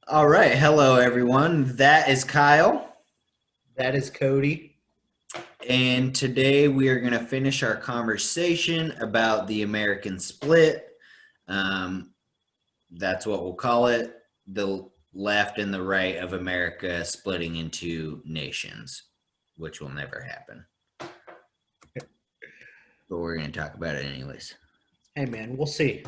All right. Hello, everyone. That is Kyle. That is Cody. And today we are going to finish our conversation about the American split. Um, that's what we'll call it, the left and the right of America splitting into nations, which will never happen. But we're going to talk about it anyways. Hey, man, we'll see.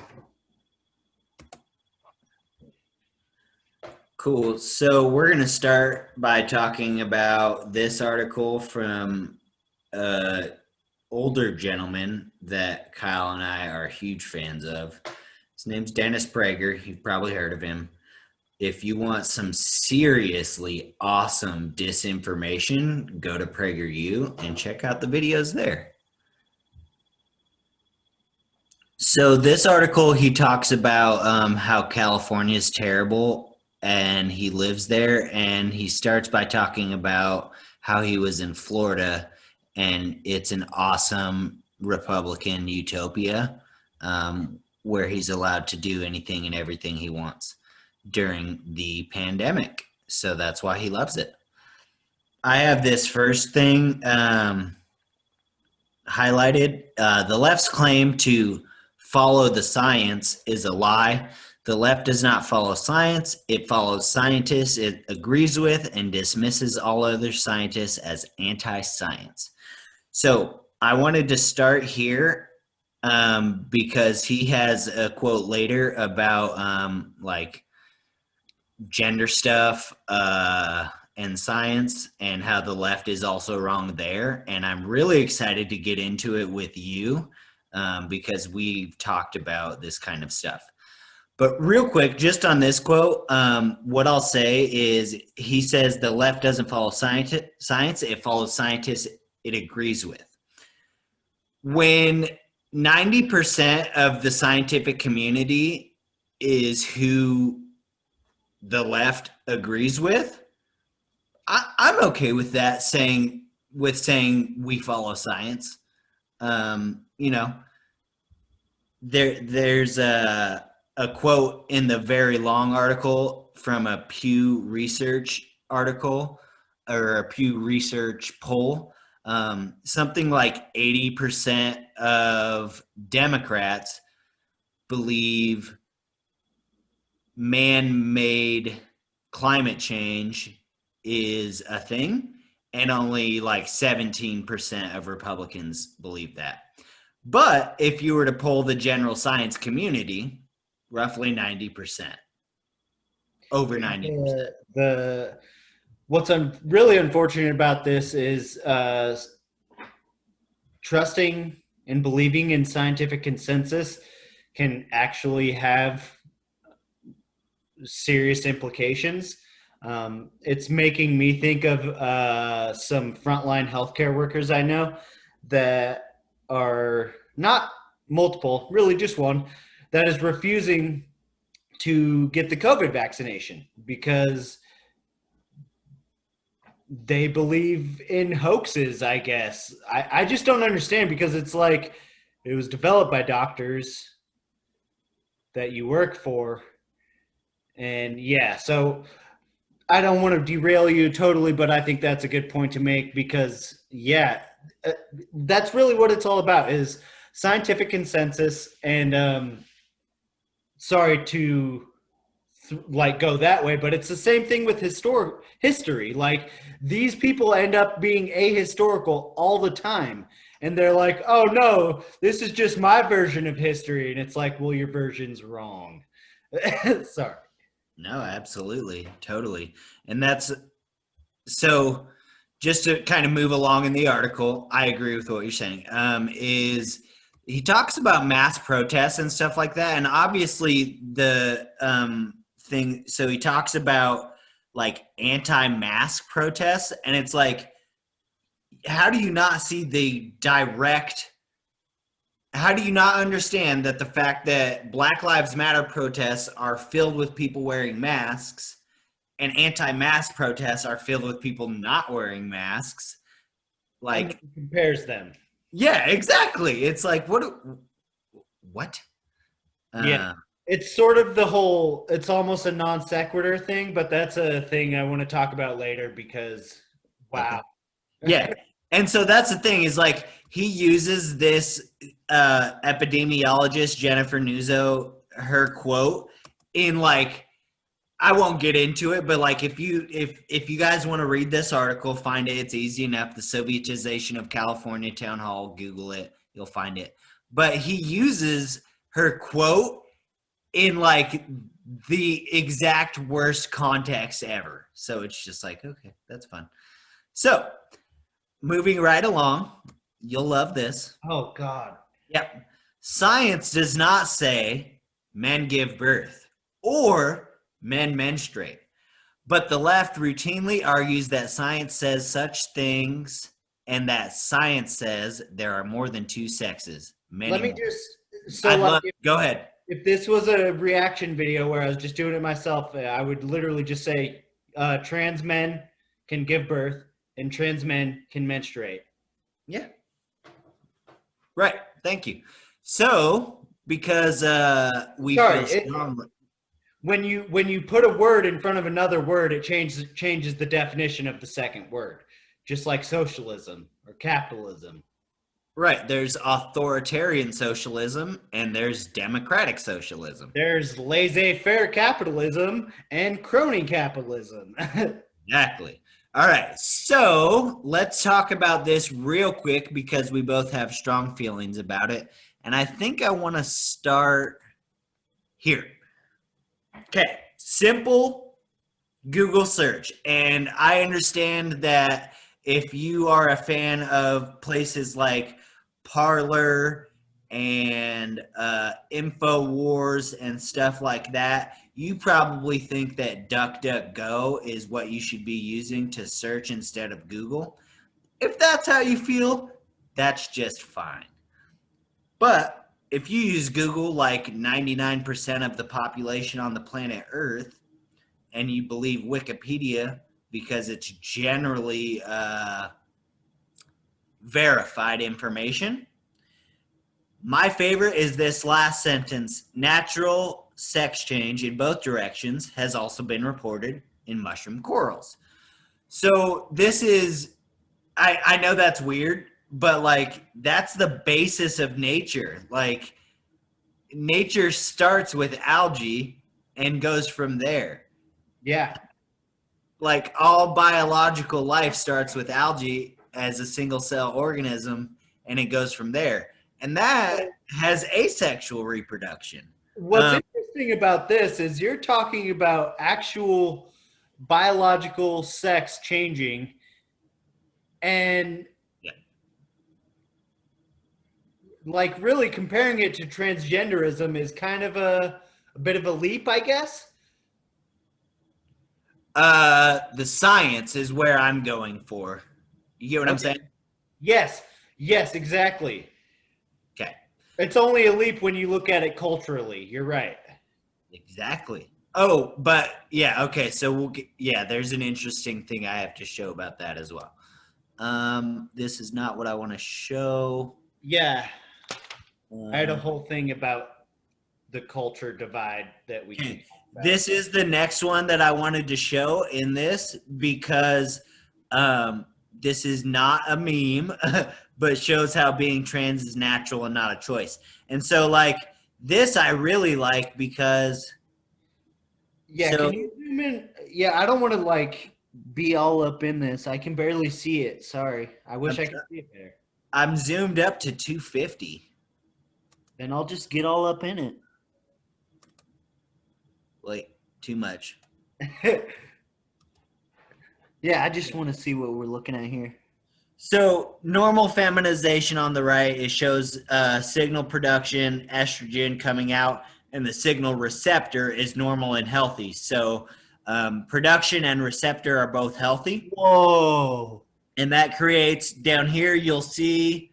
Cool. So we're going to start by talking about this article from older gentleman that Kyle and I are huge fans of. His name's Dennis Prager. You've probably heard of him. If you want some seriously awesome disinformation, go to PragerU and check out the videos there. So this article, he talks about how California is terrible and he lives there, and he starts by talking about how he was in Florida and it's an awesome Republican utopia where he's allowed to do anything and everything he wants during the pandemic. So that's why he loves it. I have this first thing highlighted. The left's claim to follow the science is a lie. The left does not follow science. It follows scientists it agrees with and dismisses all other scientists as anti-science. So I wanted to start here because he has a quote later about like gender stuff and science and how the left is also wrong there. And I'm really excited to get into it with you because we've talked about this kind of stuff. But real quick, just on this quote, what I'll say is he says the left doesn't follow science, it follows scientists it agrees with. When 90% of the scientific community is who the left agrees with, I'm okay with that, saying we follow science. You know, there's a quote in the very long article from a Pew Research article or a Pew Research poll. Something like 80% of Democrats believe man-made climate change is a thing, and only like 17% of Republicans believe that. But if you were to poll the general science community, roughly 90%, over 90%. What's really unfortunate about this is trusting and believing in scientific consensus can actually have serious implications. It's making me think of some frontline healthcare workers I know that are not multiple, really just one, that is refusing to get the COVID vaccination because they believe in hoaxes, I guess. I just don't understand, because it's like it was developed by doctors that you work for. And yeah, so I don't want to derail you totally, but I think that's a good point to make because, yeah, that's really what it's all about is scientific consensus. And sorry to like go that way, but it's the same thing with history. Like these people end up being ahistorical all the time. And they're like, oh no, this is just my version of history. And it's like, well, your version's wrong. Sorry. No, absolutely. Totally. And that's so just to kind of move along in the article, I agree with what you're saying. Is he talks about mass protests and stuff like that. And obviously the thing, so he talks about like anti-mask protests, and it's like, how do you not see the direct, how do you not understand that the fact that Black Lives Matter protests are filled with people wearing masks and anti-mask protests are filled with people not wearing masks? Like, And compares them. yeah, exactly. It's like, what? Yeah. It's sort of the whole, it's almost a non sequitur thing, but that's a thing I want to talk about later because, Okay. wow. Yeah. And so that's the thing is like he uses this epidemiologist Jennifer Nuzzo, her quote in like I won't get into it, but like if you guys want to read this article, find it. It's easy enough. The Sovietization of California Town Hall. Google it. You'll find it. But he uses her quote in like the exact worst context ever. So it's just like, okay, that's fun. So moving right along, you'll love this. Oh, God. Yep. Science does not say men give birth or men menstruate, but the left routinely argues that science says such things and that science says there are more than two sexes. Let Many me more. just, so like, Go ahead. if this was a reaction video where I was just doing it myself, I would literally just say trans men can give birth and trans men can menstruate. Yeah. Right. Thank you. So, because we Sorry, feel strongly. when you put a word in front of another word, it changes the definition of the second word, just like socialism or capitalism. Right. There's authoritarian socialism and there's democratic socialism. There's laissez-faire capitalism and crony capitalism. Exactly. All right. So let's talk about this real quick because we both have strong feelings about it. And I think I want to start here. Okay. Simple Google search. And I understand that if you are a fan of places like Parlor and InfoWars and stuff like that, you probably think that DuckDuckGo is what you should be using to search instead of Google. If that's how you feel, that's just fine. But if you use Google like 99% of the population on the planet Earth, and you believe Wikipedia because it's generally verified information. My favorite is this last sentence. Natural sex change in both directions has also been reported in mushroom corals. So this is, I know that's weird, but like that's the basis of nature. Like nature starts with algae and goes from there. Yeah. Like all biological life starts with algae as a single cell organism and it goes from there. And that has asexual reproduction. What's interesting about this is you're talking about actual biological sex changing, and Yeah. like really comparing it to transgenderism is kind of a bit of a leap, I guess. The science is where I'm going for. You get what I'm saying? Yes, yes, exactly. Okay. It's only a leap when you look at it culturally. You're right. Exactly. Oh, but yeah, okay. So we'll get, yeah, there's an interesting thing I have to show about that as well. This is not what I want to show. Yeah, I had a whole thing about the culture divide that we can talk about. This is the next one that I wanted to show in this because this is not a meme, but shows how being trans is natural and not a choice. And so, like, this I really like because. Yeah, So, can you zoom in? Yeah, I don't want to like be all up in this. I can barely see it. Sorry. I wish I could see it better. I'm zoomed up to 250. Then I'll just get all up in it. Like, too much. Yeah, I just want to see what we're looking at here. So normal feminization on the right, it shows signal production, estrogen coming out, and the signal receptor is normal and healthy. So production and receptor are both healthy. Whoa. And that creates, down here you'll see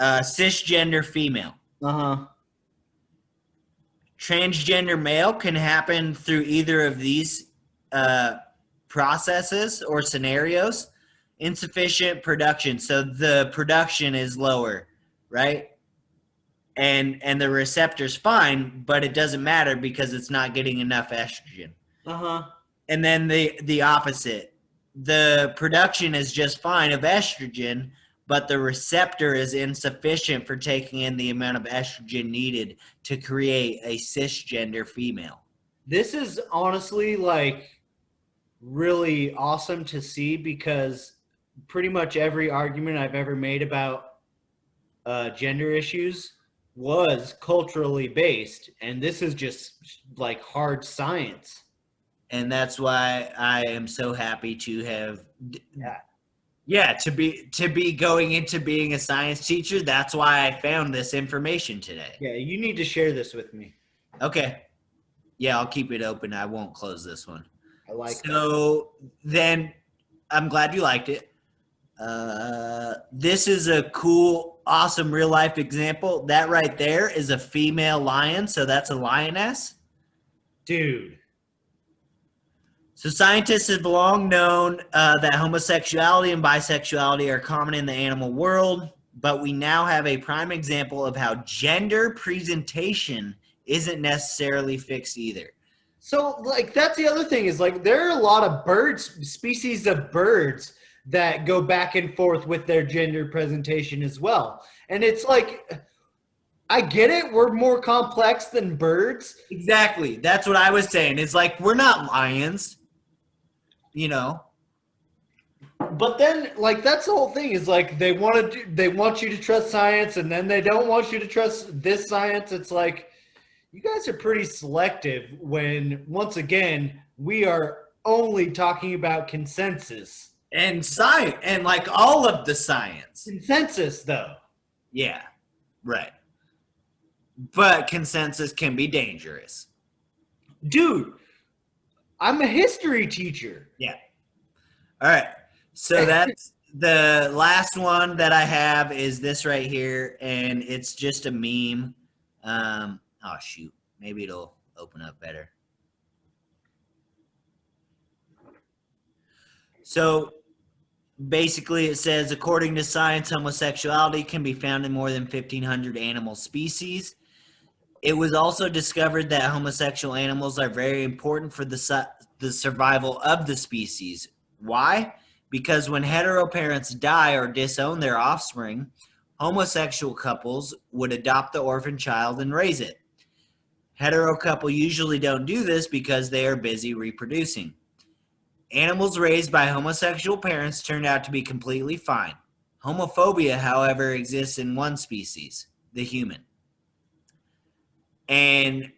cisgender female. Uh-huh. Transgender male can happen through either of these processes or scenarios. Insufficient production. So the production is lower, right? and the receptor's fine, but it doesn't matter because it's not getting enough estrogen. Uh-huh. And then the opposite. The production is just fine of estrogen, but the receptor is insufficient for taking in the amount of estrogen needed to create a cisgender female. This is honestly like really awesome to see because pretty much every argument I've ever made about gender issues was culturally based, and this is just like hard science. And that's why I am so happy to have Yeah. to be going into being a science teacher. That's why I found this information today. Yeah, you need to share this with me. Okay. Yeah, I'll keep it open. I won't close this one. I like So then I'm glad you liked it. This is a cool, awesome real life example. That right there is a female lion. So that's a lioness. dude. So scientists have long known that homosexuality and bisexuality are common in the animal world, but we now have a prime example of how gender presentation isn't necessarily fixed either. So like that's the other thing is like there are a lot of species of birds that go back and forth with their gender presentation as well. And it's like I get it, we're more complex than birds. Exactly. That's what I was saying. It's like we're not lions, you know. But then like that's the whole thing is like they want you to trust science and then they don't want you to trust this science. It's like you guys are pretty selective when once again we are only talking about consensus. And science and like all of the science. Consensus though. Yeah. Right. But consensus can be dangerous. Dude, I'm a history teacher. Yeah. All right. So that's the last one that I have is this right here, and it's just a meme. Oh shoot, maybe it'll open up better. So basically it says, according to science, homosexuality can be found in more than 1,500 animal species. It was also discovered that homosexual animals are very important for the survival of the species. Why? Because when hetero parents die or disown their offspring, homosexual couples would adopt the orphan child and raise it. Hetero couple usually don't do this because they are busy reproducing. Animals raised by homosexual parents turned out to be completely fine. Homophobia, however, exists in one species, the human. And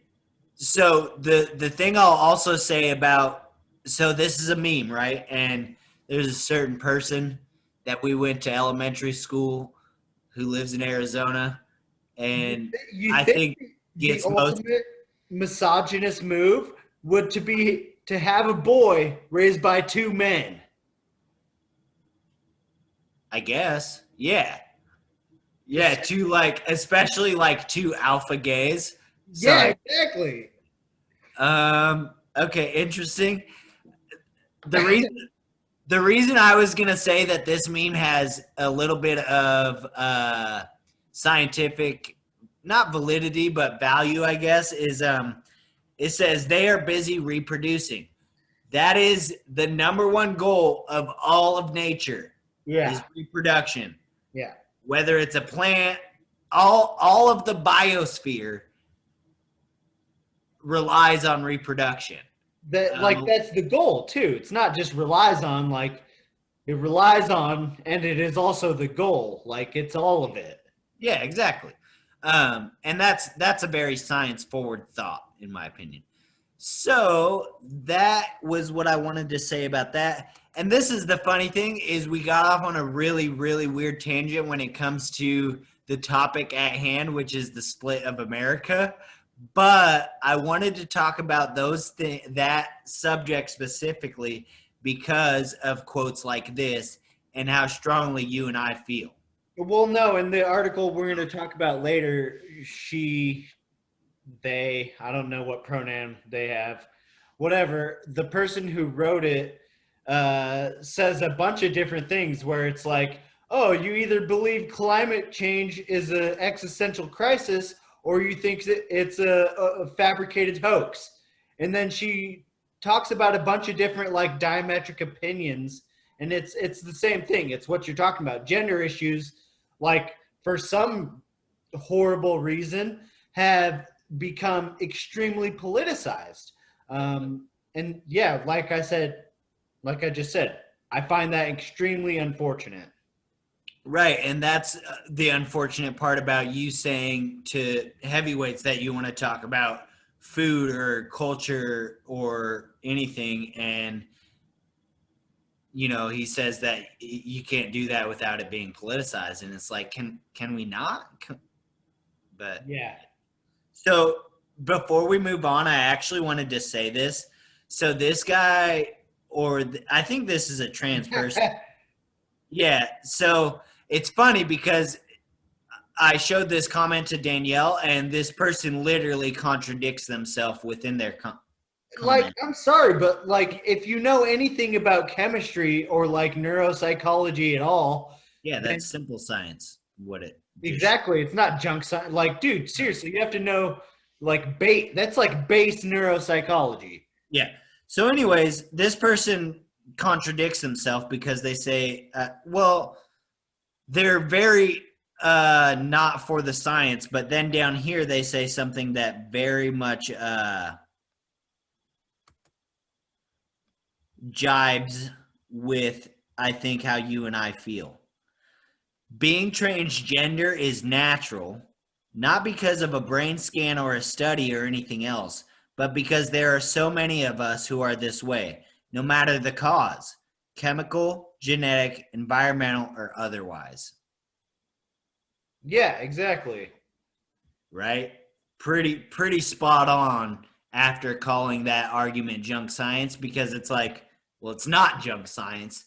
so the thing I'll also say about, so this is a meme, right? And there's a certain person that we went to elementary school who lives in Arizona, and I think the ultimate misogynist move would to have a boy raised by two men. I guess, yeah, two like especially like two alpha gays. Sorry. Yeah, exactly. Okay, interesting. The reason I was gonna say that this meme has a little bit of scientific, not validity, but value, I guess, is it says they are busy reproducing. That is the number one goal of all of nature. Yeah. Is reproduction. Yeah. Whether it's a plant, all of the biosphere relies on reproduction. That that's the goal too. It's not just relies on, like it relies on, and it is also the goal. Like it's all of it. Yeah, exactly. And that's a very science forward thought, in my opinion. So that was what I wanted to say about that. And this is the funny thing is we got off on a really, really weird tangent when it comes to the topic at hand, which is the split of America. But I wanted to talk about that subject specifically because of quotes like this and how strongly you and I feel. Well, no, in the article we're going to talk about later, they, I don't know what pronoun they have, whatever, the person who wrote it says a bunch of different things where it's like, oh, you either believe climate change is an existential crisis or you think that it's a fabricated hoax. And then she talks about a bunch of different like diametric opinions, and it's the same thing. It's what you're talking about. Gender issues, like for some horrible reason, have become extremely politicized. And yeah, like I said, like I just said, I find that extremely unfortunate. Right, and that's the unfortunate part about you saying to heavyweights that you want to talk about food or culture or anything, and he says that you can't do that without it being politicized, and it's like, can we not? But Yeah. so before we move on, I actually wanted to say this. So this guy, I think this is a trans person. Yeah. So it's funny because I showed this comment to Danielle, and this person literally contradicts themselves within their Like, comment. I'm sorry, but like, if you know anything about chemistry or like neuropsychology at all, Yeah, then that's simple science. What it just exactly, it's not junk science. Like, dude, seriously, you have to know like that's like base neuropsychology. yeah. So, anyways, this person contradicts themselves because they say, well, they're very not for the science, but then down here they say something that very much jibes with, I think, how you and I feel. Being transgender is natural, not because of a brain scan or a study or anything else, but because there are so many of us who are this way, no matter the cause, chemical, genetic, environmental, or otherwise. Yeah, exactly. Right? Pretty spot on after calling that argument junk science, because it's like, well, it's not junk science,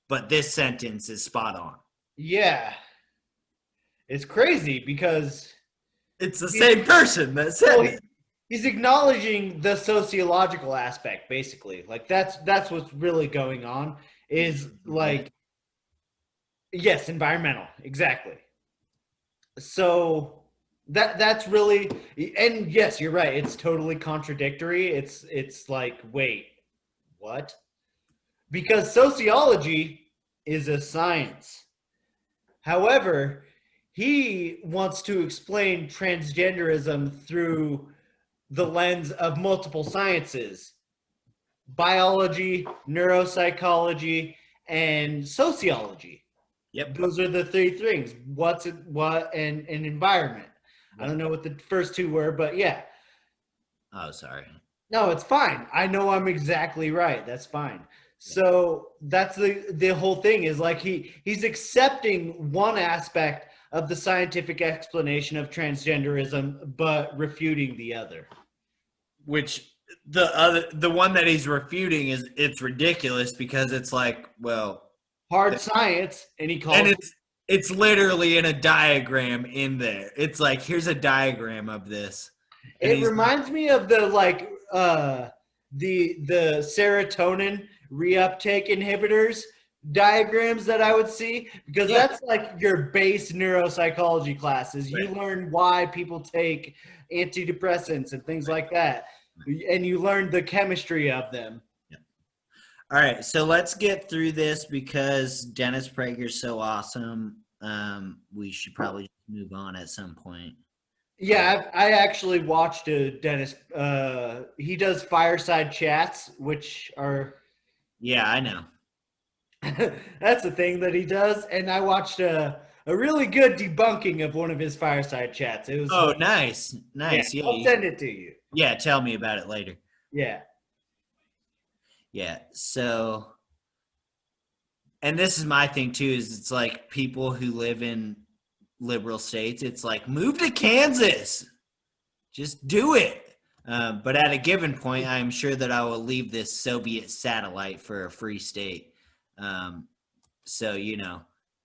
but this sentence is spot on. Yeah, it's crazy because It's the same person that said well, it. he's acknowledging the sociological aspect, basically. Like that's what's really going on. Is like, yes, environmental, exactly. So that's really, and yes, you're right. It's totally contradictory. It's like, wait, what? Because sociology is a science. However, he wants to explain transgenderism through the lens of multiple sciences: biology, neuropsychology, and sociology. Yep. Those are the three things: what, and environment. I don't know what the first two were, but yeah. Oh, sorry. No, it's fine. I know I'm exactly right. That's fine. So that's the whole thing, is like he's accepting one aspect of the scientific explanation of transgenderism, but refuting the other. Which the one that he's refuting is, it's ridiculous because it's like, well, Hard science, and he calls and it's literally in a diagram in there. It's like, here's a diagram of this. And it reminds me of the like the serotonin reuptake inhibitors diagrams that I would see, because that's like your base neuropsychology classes. You learn why people take antidepressants and things like that, and you learn the chemistry of them. All right, so let's get through this because Dennis Prager's so awesome. We should probably move on at some point. Yeah, I actually watched Dennis. He does fireside chats, which are Yeah, I know. that's the thing that he does, and I watched a really good debunking of one of his fireside chats. It was nice. Yeah, I'll send it to you. Yeah, tell me about it later. Yeah. Yeah, so, and this is my thing too, is it's like people who live in liberal states, it's like, move to Kansas, just do it. But at a given point, I'm sure that I will leave this Soviet satellite for a free state. So,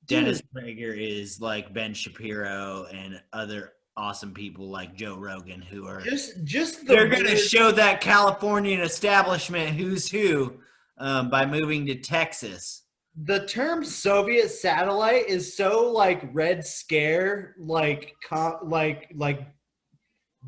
Dennis Prager is like Ben Shapiro and other awesome people like Joe Rogan, who are they're going to show that Californian establishment who's who by moving to Texas. the term Soviet satellite is so like Red Scare, like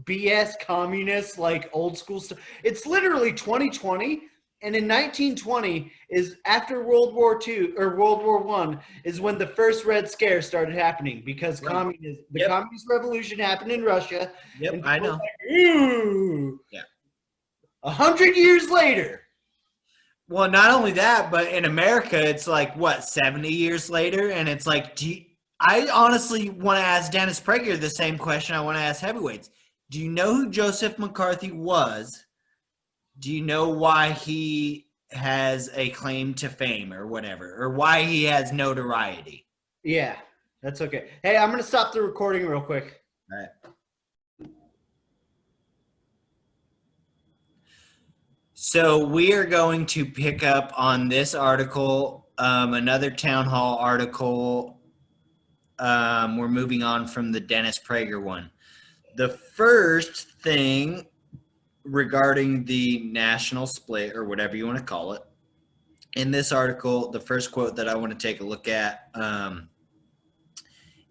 BS communist, like old school stuff. It's literally 2020, and in 1920 is after World War II or World War One is when the first Red Scare started happening because Right. the Yep. communist revolution happened in Russia, Yep. and I people were know. like, ooh, Yeah. 100 years later. Well, not only that, but in America, it's like what 70 years later, and it's like, I honestly want to ask Dennis Prager the same question I want to ask heavyweights. Do you know who Joseph McCarthy was? Do you know why he has a claim to fame or whatever, or why he has notoriety? Yeah, that's okay. Hey, I'm gonna stop the recording real quick. All right. So we are going to pick up on this article, another town hall article. We're moving on from the Dennis Prager one. The first thing regarding the national split, or whatever you want to call it, in this article, the first quote that I want to take a look at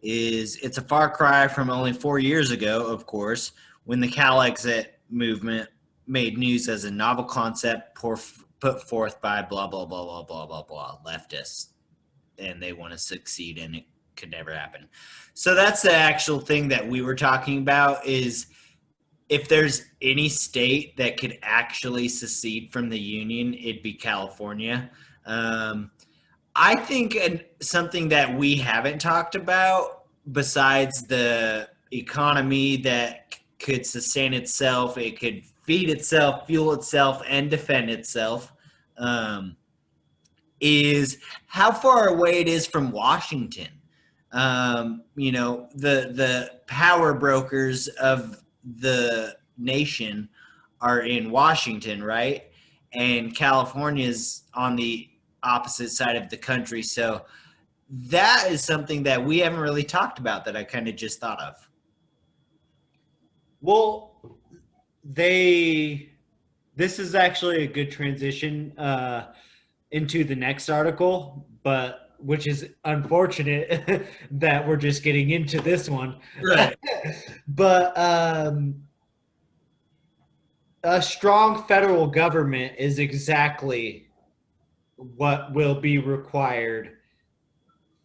is, it's a far cry from only 4 years ago, of course, when the Cal Exit movement made news as a novel concept put forth by blah, blah, blah, blah, blah, blah, blah, leftists, and they want to succeed, and it could never happen. So that's the actual thing that we were talking about, is if there's any state that could actually secede from the union, it'd be California. I think something that we haven't talked about, besides the economy that could sustain itself, it could feed itself, fuel itself, and defend itself, is how far away it is from Washington. The power brokers of the nation are in Washington, right? And California's on the opposite side of the country. So that is something that we haven't really talked about that I kind of just thought of. Well, this is actually a good transition into the next article, but which is unfortunate that we're just getting into this one. Right. But a strong federal government is exactly what will be required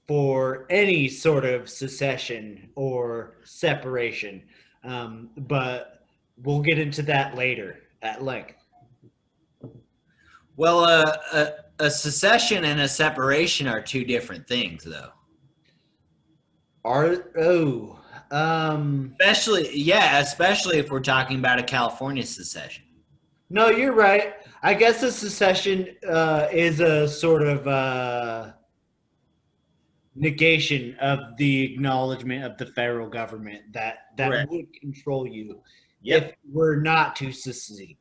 for any sort of secession or separation. But we'll get into that later at length. Well, a secession and a separation are two different things, though. Especially if we're talking about a California secession. No, you're right. I guess a secession is a sort of negation of the acknowledgement of the federal government that Correct. would control you Yep. if we're not to secede.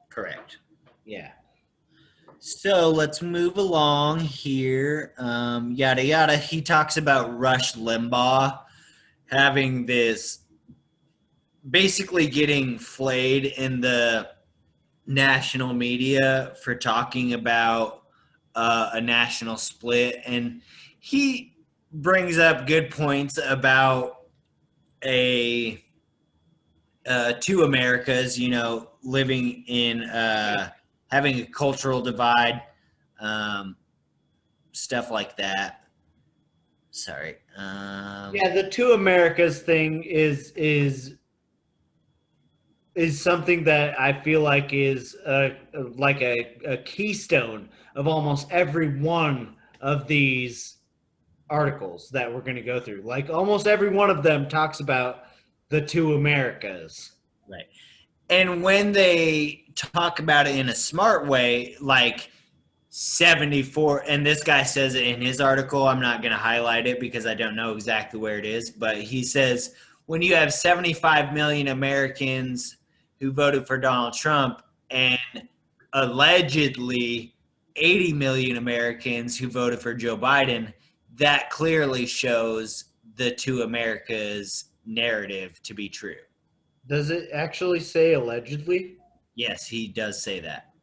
Correct. Yeah. So let's move along here. Yada yada. He talks about Rush Limbaugh having this, basically getting flayed in the national media for talking about a national split, and he brings up good points about a two Americas, living in having a cultural divide, stuff like that. Sorry. Yeah, the two Americas thing is something that I feel like is like a keystone of almost every one of these articles that we're going to go through. Like almost every one of them talks about the two Americas. Right. And when they talk about it in a smart way, like 74, and this guy says it in his article, I'm not going to highlight it because I don't know exactly where it is, but he says when you have 75 million Americans who voted for Donald Trump and allegedly 80 million Americans who voted for Joe Biden, that clearly shows the two Americas narrative to be true. Does it actually say allegedly? Yes, he does say that.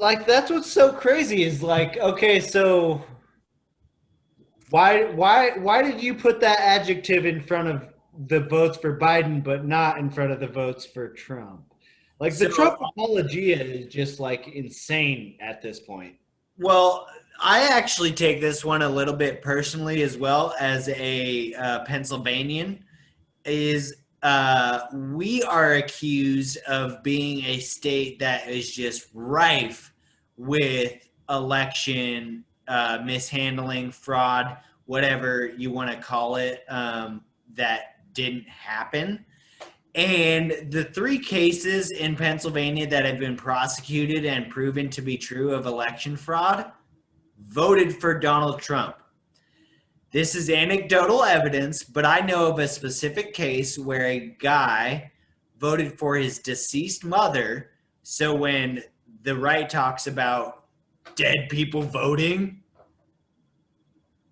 like that's what's so crazy is like, okay, so why did you put that adjective in front of the votes for Biden but not in front of the votes for Trump? Like the So, Trump apologia is just like insane at this point. well, I actually take this one a little bit personally as well as a Pennsylvanian. Is we are accused of being a state that is just rife with election mishandling, fraud, whatever you want to call it, that didn't happen. And the three cases in Pennsylvania that have been prosecuted and proven to be true of election fraud voted for Donald Trump. This is anecdotal evidence, but I know of a specific case where a guy voted for his deceased mother. So when the right talks about dead people voting,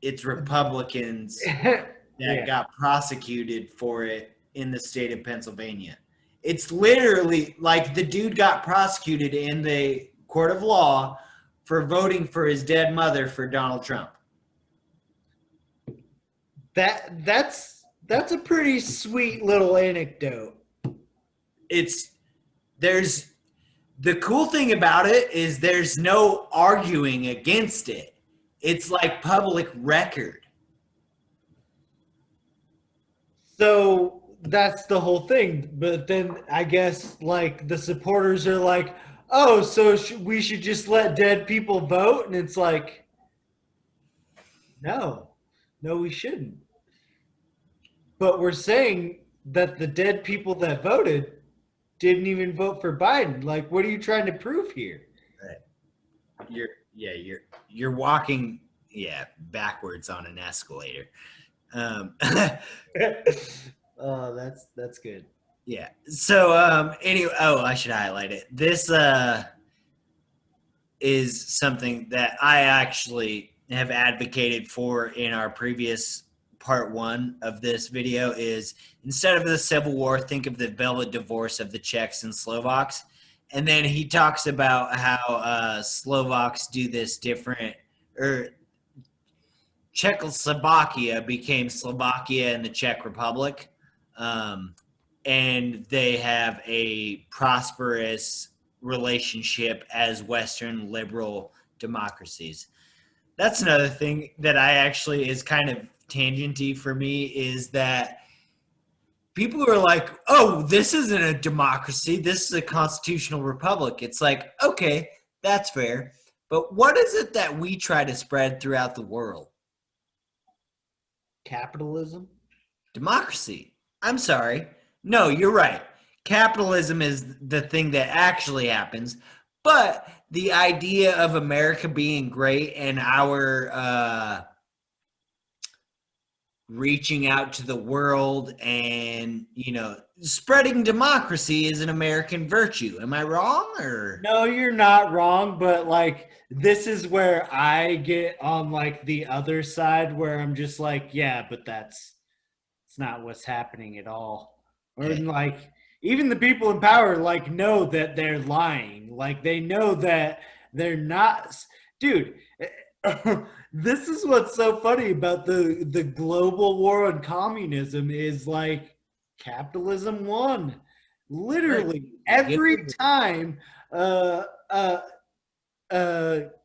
it's Republicans that Yeah. got prosecuted for it in the state of Pennsylvania. It's literally like the dude got prosecuted in the court of law for voting for his dead mother for Donald Trump. That's a pretty sweet little anecdote. It's there's the cool thing about it is there's no arguing against it. It's like public record. So that's the whole thing. But then I guess like the supporters are like, oh, so we should just let dead people vote, and it's like, no, we shouldn't. But we're saying that the dead people that voted didn't even vote for Biden. Like, what are you trying to prove here? Right. You're walking backwards on an escalator. Oh, that's good. Yeah. So anyway, I should highlight it. This is something that I actually have advocated for in our previous part 1 of this video is instead of the Civil War, think of the Velvet Divorce of the Czechs and Slovaks. And then he talks about how Slovaks do this different, or Czechoslovakia became Slovakia and the Czech Republic. And they have a prosperous relationship as Western liberal democracies. That's another thing that I actually is kind of tangenty for me is that people are like, oh, this isn't a democracy. This is a constitutional republic. It's like, okay, that's fair. But what is it that we try to spread throughout the world? Capitalism? Democracy. I'm sorry. No, you're right. Capitalism is the thing that actually happens. But the idea of America being great and our reaching out to the world and, spreading democracy is an American virtue. Am I wrong or? No, you're not wrong, but like this is where I get on like the other side where I'm just like, yeah, but it's not what's happening at all. Or Okay. like even the people in power like know that they're lying. Like they know that they're not, dude. This is what's so funny about the global war on communism is like capitalism won. Literally every time a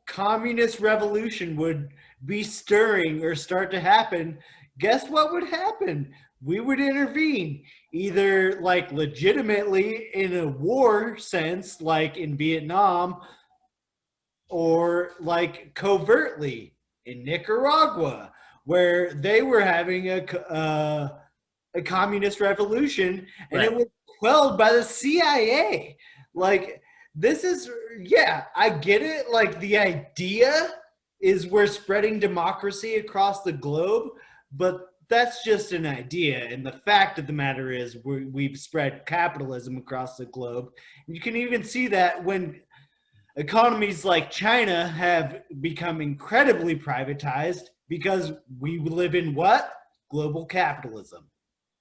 communist revolution would be stirring or start to happen, guess what would happen? We would intervene, either like legitimately in a war sense, like in Vietnam, or like covertly in Nicaragua, where they were having a communist revolution, and Right. it was quelled by the CIA. Like this is, yeah, I get it. Like the idea is we're spreading democracy across the globe, but that's just an idea. And the fact of the matter is we've spread capitalism across the globe. And you can even see that when economies like China have become incredibly privatized because we live in what? Global capitalism.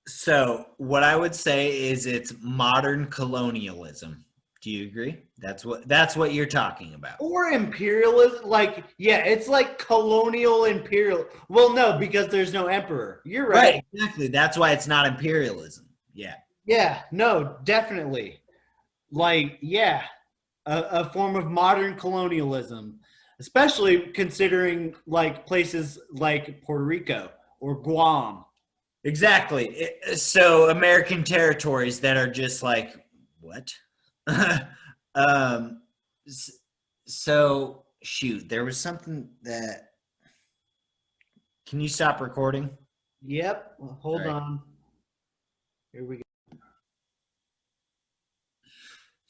So what I would say is it's modern colonialism. Do you agree? That's what you're talking about. Or imperialism, like, yeah, it's like colonial imperial. Well, no, because there's no emperor. You're right. Right, exactly. That's why it's not imperialism. Yeah. Yeah, no, definitely. Like, yeah, a form of modern colonialism, especially considering like places like Puerto Rico or Guam. Exactly. So American territories that are just like what? um so shoot, there was something that can you stop recording? Yep. Well, hold All right. on. Here we go.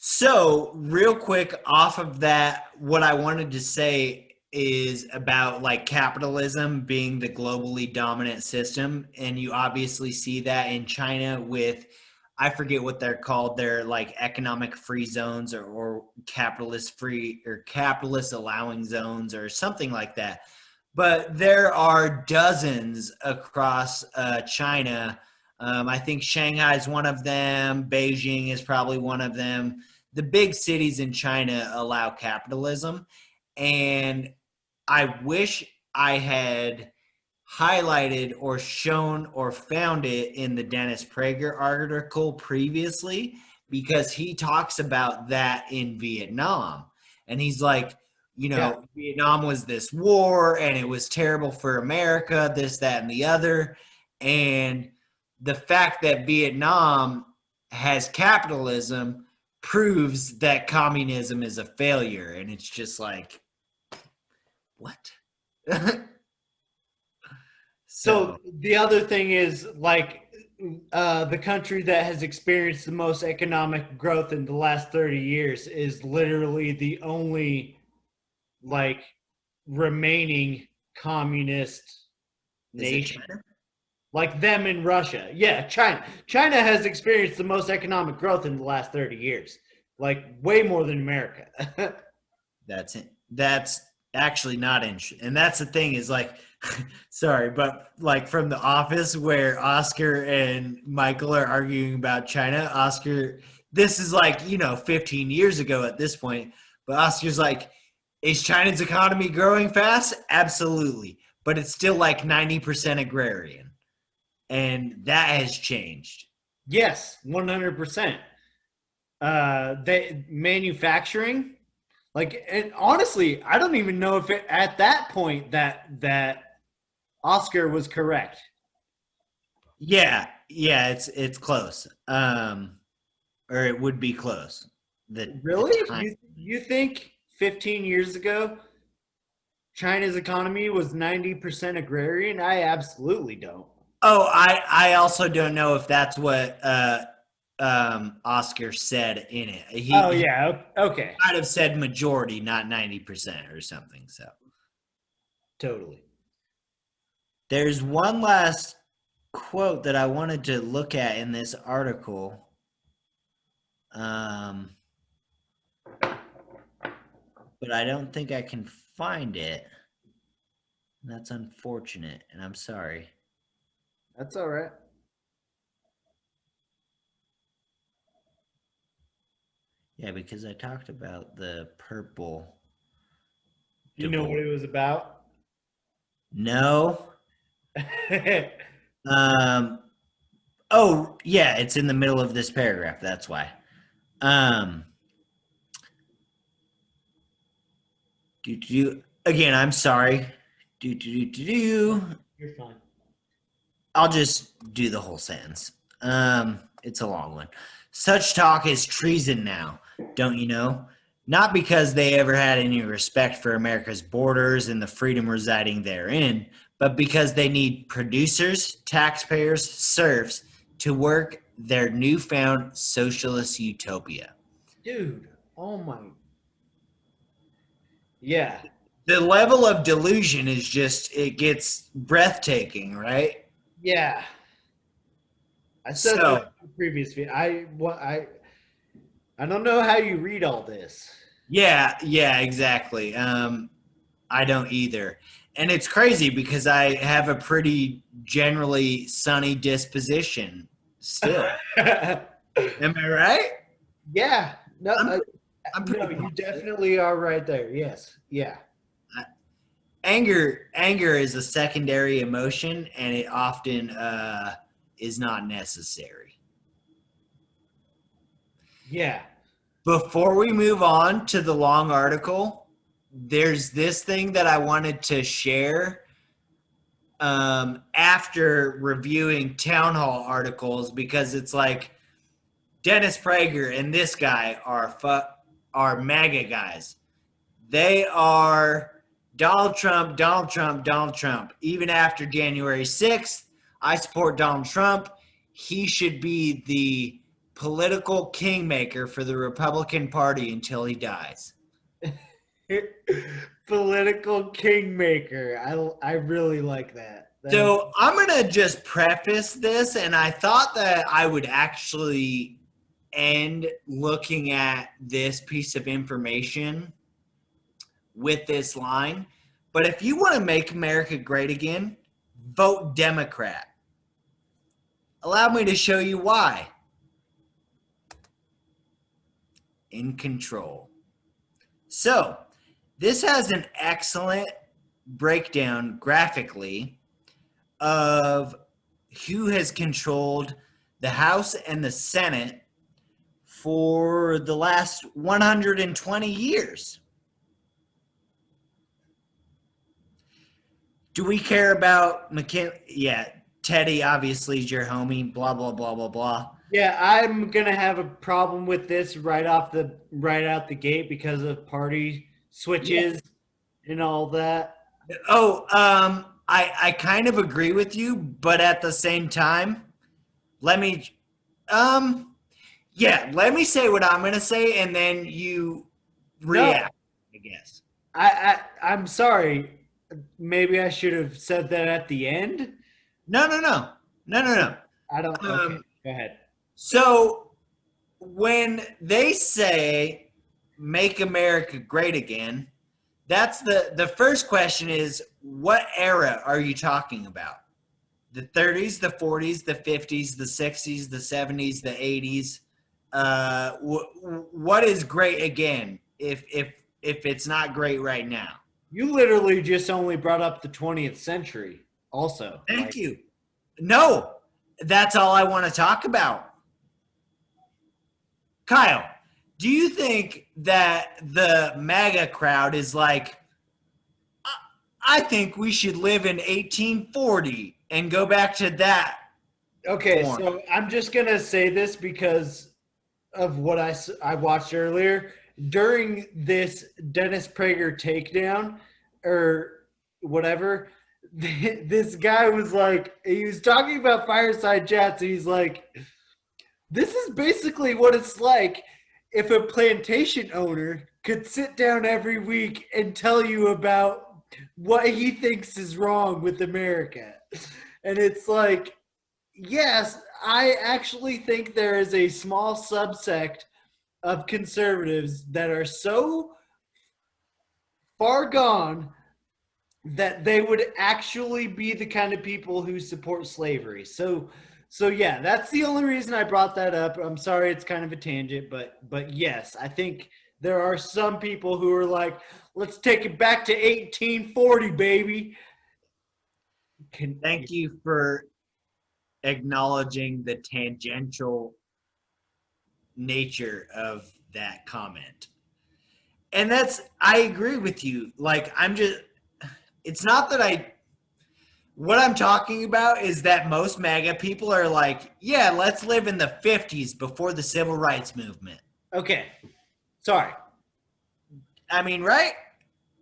So, real quick off of that, what I wanted to say is about like capitalism being the globally dominant system. And you obviously see that in China with, I forget what they're called, they're like economic free zones or capitalist free or capitalist allowing zones or something like that. But there are dozens across China. I think Shanghai is one of them. Beijing is probably one of them. The big cities in China allow capitalism. And I wish I had highlighted or shown or found it in the Dennis Prager article previously because he talks about that in Vietnam. And he's like, Yeah. Vietnam was this war and it was terrible for America, this, that, and the other. And the fact that Vietnam has capitalism proves that communism is a failure. And it's just like, what? So the other thing is like the country that has experienced the most economic growth in the last 30 years is literally the only like remaining communist Is it nation. China? Like them in Russia. Yeah, China. China has experienced the most economic growth in the last 30 years. Like way more than America. That's it. That's actually not interesting. And that's the thing is like, sorry, but like from The Office where Oscar and Michael are arguing about China, Oscar, this is like, 15 years ago at this point, but Oscar's like, is China's economy growing fast? Absolutely. But it's still like 90% agrarian. And that has changed. Yes, 100%. They manufacturing, like, and honestly, I don't even know if at that point that Oscar was correct. Yeah, it's close. Or it would be close. The Really? time. You think 15 years ago China's economy was 90% agrarian? I absolutely don't. Oh, I also don't know if that's what Oscar said in it. Oh He yeah, okay. might have said majority, not 90% or something. So Totally. there's one last quote that I wanted to look at in this article. But I don't think I can find it. That's unfortunate, and I'm sorry. That's all right. Yeah, because I talked about the purple. You know what it was about? No. Oh, yeah, it's in the middle of this paragraph. That's why. Again, I'm sorry. You're fine. I'll just do the whole sentence. It's a long one. Such talk is treason now, don't you know? Not because they ever had any respect for America's borders and the freedom residing therein, but because they need producers, taxpayers, serfs to work their newfound socialist utopia. Dude, oh my. Yeah. The level of delusion is just, it gets breathtaking, right? Yeah. I said So, that in the previous video. I don't know how you read all this. yeah, exactly. I don't either. And it's crazy because I have a pretty generally sunny disposition still. Am I right? Yeah. No, I'm no, pretty you confident. definitely are right there. Yes. Yeah. Anger is a secondary emotion, and it often is not necessary. Yeah. Before we move on to the long article, there's this thing that I wanted to share after reviewing town hall articles, because it's like Dennis Prager and this guy are MAGA guys. They are Donald Trump, Donald Trump, Donald Trump. Even after January 6th, I support Donald Trump. He should be the political kingmaker for the Republican Party until he dies. Political kingmaker. I really like that. So I'm going to just preface this, and I thought that I would actually end looking at this piece of information with this line. But if you want to make America great again, vote Democrat. Allow me to show you why. In control. So, this has an excellent breakdown graphically of who has controlled the House and the Senate for the last 120 years. Do we care about McKinley? Yeah, Teddy obviously is your homie, blah, blah, blah, blah, blah. Yeah, I'm gonna have a problem with this right out the gate because of party switches and all that. Oh, I kind of agree with you, but at the same time, let me, let me say what I'm going to say, and then you react, I guess. I'm sorry. Maybe I should have said that at the end. No. I don't. Okay, go ahead. So when they say "Make America Great Again," that's the first question is, what era are you talking about? The 30s, the 40s, the 50s, the 60s, the 70s, the 80s. What is great again? If it's not great right now. You literally just only brought up the 20th century. Also, Thank you. No, that's all I want to talk about. Kyle, do you think that the MAGA crowd is like, I think we should live in 1840 and go back to that? Okay, form? so I'm just gonna say this because of what I watched earlier during this Dennis Prager takedown or whatever. This guy was like, he was talking about fireside chats. And he's like, this is basically what it's like if a plantation owner could sit down every week and tell you about what he thinks is wrong with America. And it's like, yes, I actually think there is a small subsect of conservatives that are so far gone that they would actually be the kind of people who support slavery. So yeah, that's the only reason I brought that up. I'm sorry it's kind of a tangent, but yes, I think there are some people who are like, let's take it back to 1840, baby. Thank you for acknowledging the tangential nature of that comment. And I agree with you. Like, it's not that what I'm talking about is that most MAGA people are like, yeah, let's live in the 50s before the civil rights movement. Okay. Sorry. I mean, right?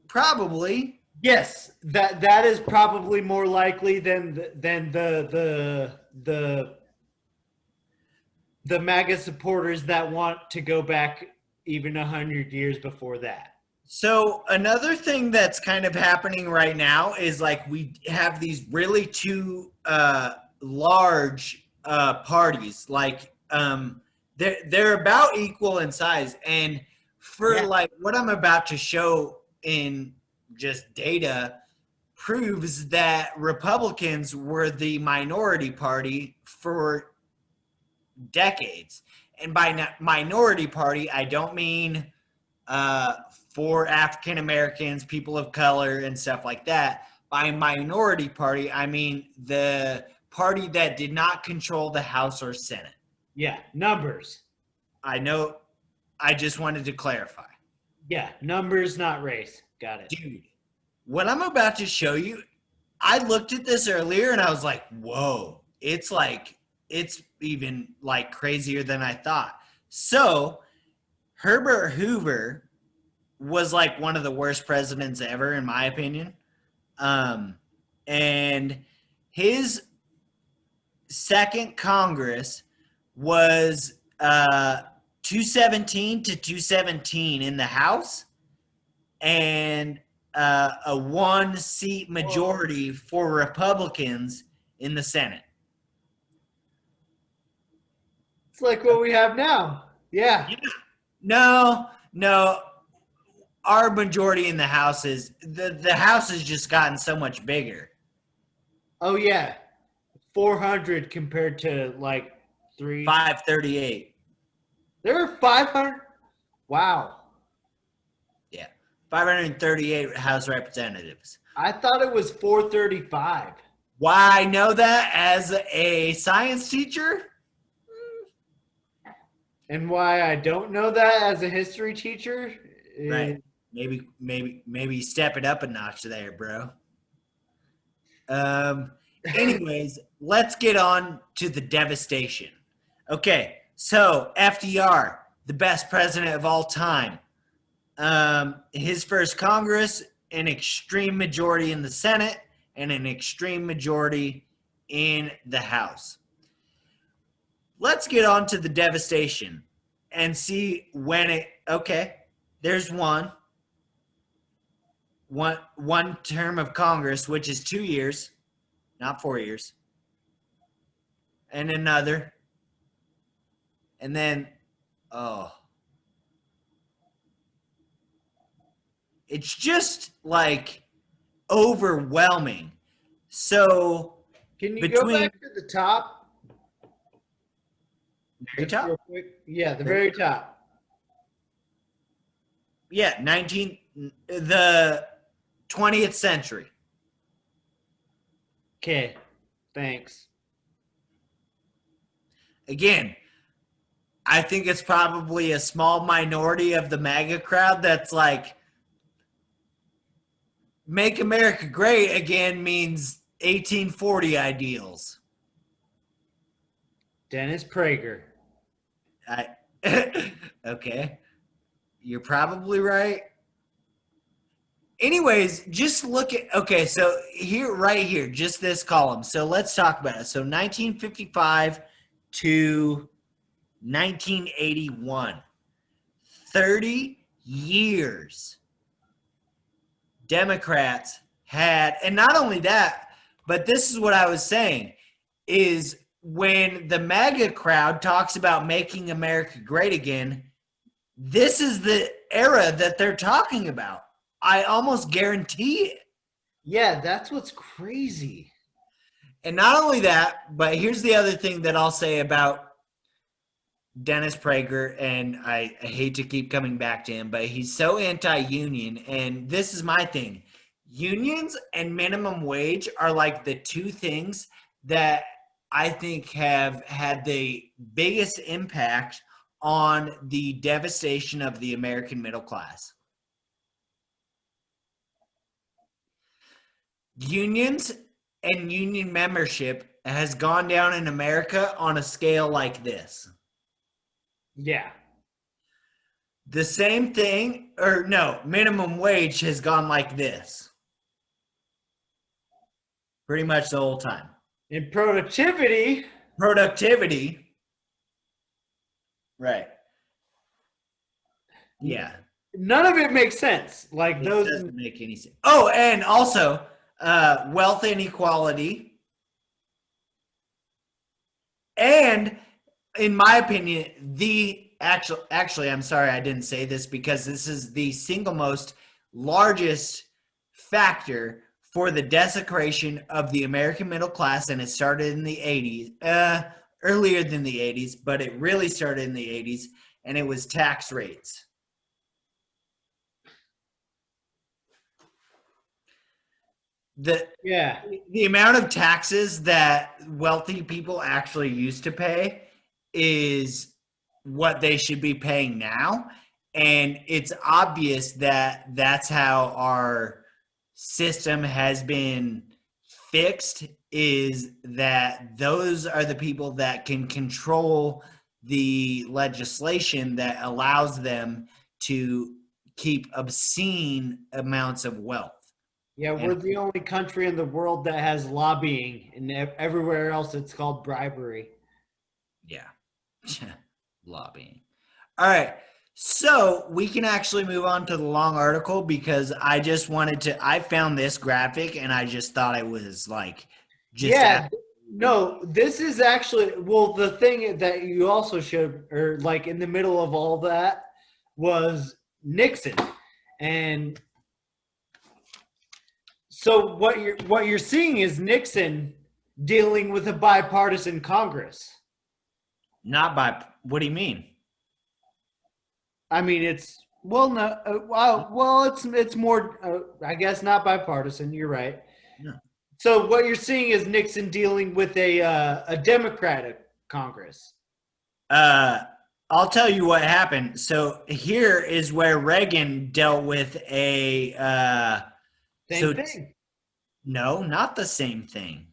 Probably. Yes, that is probably more likely than the MAGA supporters that want to go back even 100 years before that. So another thing that's kind of happening right now is like we have these really two large parties. Like they're about equal in size, and for like what I'm about to show in just data proves that Republicans were the minority party for decades. And by minority party, I don't mean for African Americans, people of color, and stuff like that. By minority party, I mean the party that did not control the House or Senate. Yeah, numbers. I know. I just wanted to clarify. Yeah, numbers, not race. Got it. Dude, what I'm about to show you, I looked at this earlier and I was like, whoa, it's even like crazier than I thought. So Herbert Hoover was like one of the worst presidents ever, in my opinion. And his second Congress was 217 to 217 in the House, and a 1-seat majority for Republicans in the Senate. It's like what we have now. Yeah. No. Our majority in the House is the House has just gotten so much bigger. Oh yeah, 400 compared to like 538. There are 500. Wow. Yeah, 538 House representatives. I thought it was 435. Why I know that as a science teacher? And why I don't know that as a history teacher? Right. Maybe step it up a notch there, bro. Anyways, let's get on to the devastation. Okay, so FDR, the best president of all time. His first Congress, an extreme majority in the Senate, and an extreme majority in the House. Let's get on to the devastation and see when there's one term of Congress, which is 2 years, not 4 years, and another, and then, it's just like overwhelming. So can you go back to the top? Very top? Real quick? Yeah, the very top. Yeah, the 20th century. Okay, thanks. Again, I think it's probably a small minority of the MAGA crowd that's like, make America great again means 1840 ideals. Dennis Prager. Okay. You're probably right. Anyways, just look at, so right here, just this column. So let's talk about it. So 1955 to 1981, 30 years Democrats had, and not only that, but this is what I was saying, is when the MAGA crowd talks about making America great again, this is the era that they're talking about. I almost guarantee it. Yeah, that's what's crazy. And not only that, but here's the other thing that I'll say about Dennis Prager, and I hate to keep coming back to him, but he's so anti-union, and this is my thing. Unions and minimum wage are like the two things that I think have had the biggest impact on the devastation of the American middle class. Unions and union membership has gone down in America on a scale like this. Yeah. The same thing, or no, minimum wage has gone like this. Pretty much the whole time. And productivity. Right. Yeah. None of it makes sense. Like It those doesn't make any sense. Oh, and also wealth inequality. And in my opinion, actually, I'm sorry I didn't say this because this is the single most largest factor for the desecration of the American middle class, and it started in the 80s. earlier than the 80s, but it really started in the 80s, and it was tax rates. The amount of taxes that wealthy people actually used to pay is what they should be paying now. And it's obvious that that's how our system has been fixed, is that those are the people that can control the legislation that allows them to keep obscene amounts of wealth. Yeah, we're the only country in the world that has lobbying, and everywhere else it's called bribery. Yeah. Lobbying. All right. So we can actually move on to the long article, because I just wanted to, I found this graphic and I just thought it was like, no, this is actually, well, the thing that you also showed, or like in the middle of all that, was Nixon. And so what you're seeing is Nixon dealing with a bipartisan Congress. Not by, what do you mean? I mean, it's it's more, I guess, not bipartisan. You're right. No. So what you're seeing is Nixon dealing with a Democratic Congress. I'll tell you what happened. So here is where Reagan dealt with a Same thing. No, not the same thing.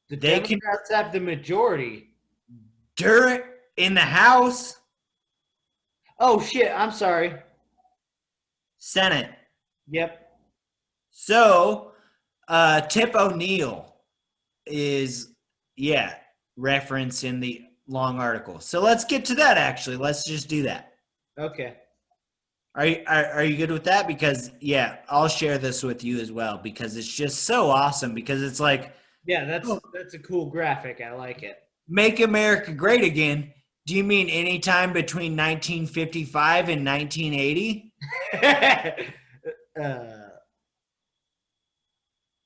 The Democrats have the majority. In the House. Oh shit! I'm sorry. Senate. Yep. So, Tip O'Neill is referenced in the long article. So let's get to that. Actually, let's just do that. Okay. Are you good with that? Because I'll share this with you as well, because it's just so awesome. Because it's like, that's a cool graphic. I like it. Make America Great Again. Do you mean any time between 1955 and 1980?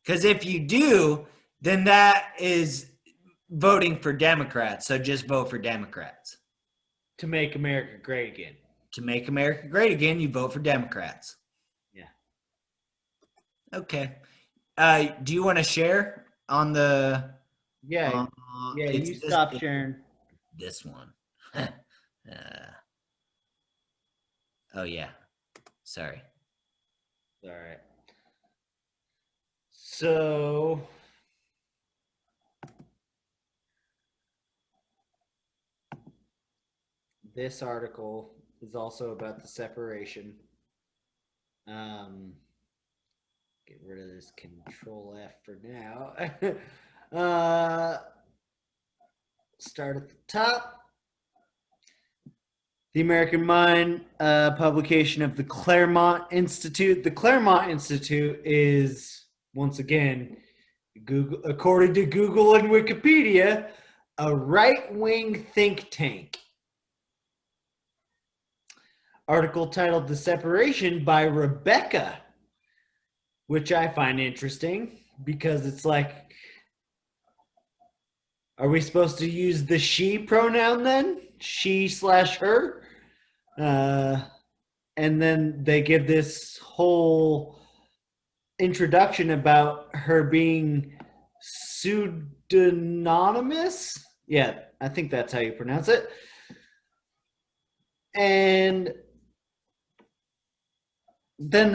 Because if you do, then that is voting for Democrats. So just vote for Democrats. To make America great again. To make America great again, you vote for Democrats. Yeah. Okay. Do you want to share on the... Yeah. You stop sharing. This one. Oh, yeah. Sorry. All right. So... this article is also about the separation. Get rid of this Control F for now. Start at the top. The American Mind, publication of the Claremont Institute. The Claremont Institute is, once again, according to Google and Wikipedia, a right-wing think tank. Article titled The Separation by Rebecca, which I find interesting because it's like, are we supposed to use the she pronoun then? She/her? And then they give this whole introduction about her being pseudonymous. Yeah, I think that's how you pronounce it. And then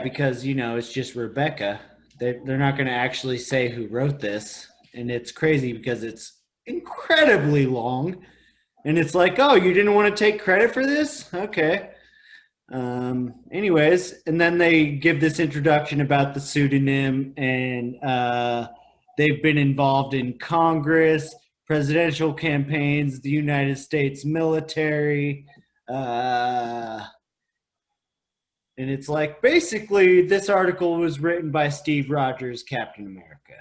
because, it's just Rebecca. They're not going to actually say who wrote this. And it's crazy because it's incredibly long. And it's like, oh, you didn't want to take credit for this? Okay. Anyways, and then they give this introduction about the pseudonym, and they've been involved in Congress, presidential campaigns, the United States military, and it's like, basically, this article was written by Steve Rogers, Captain America.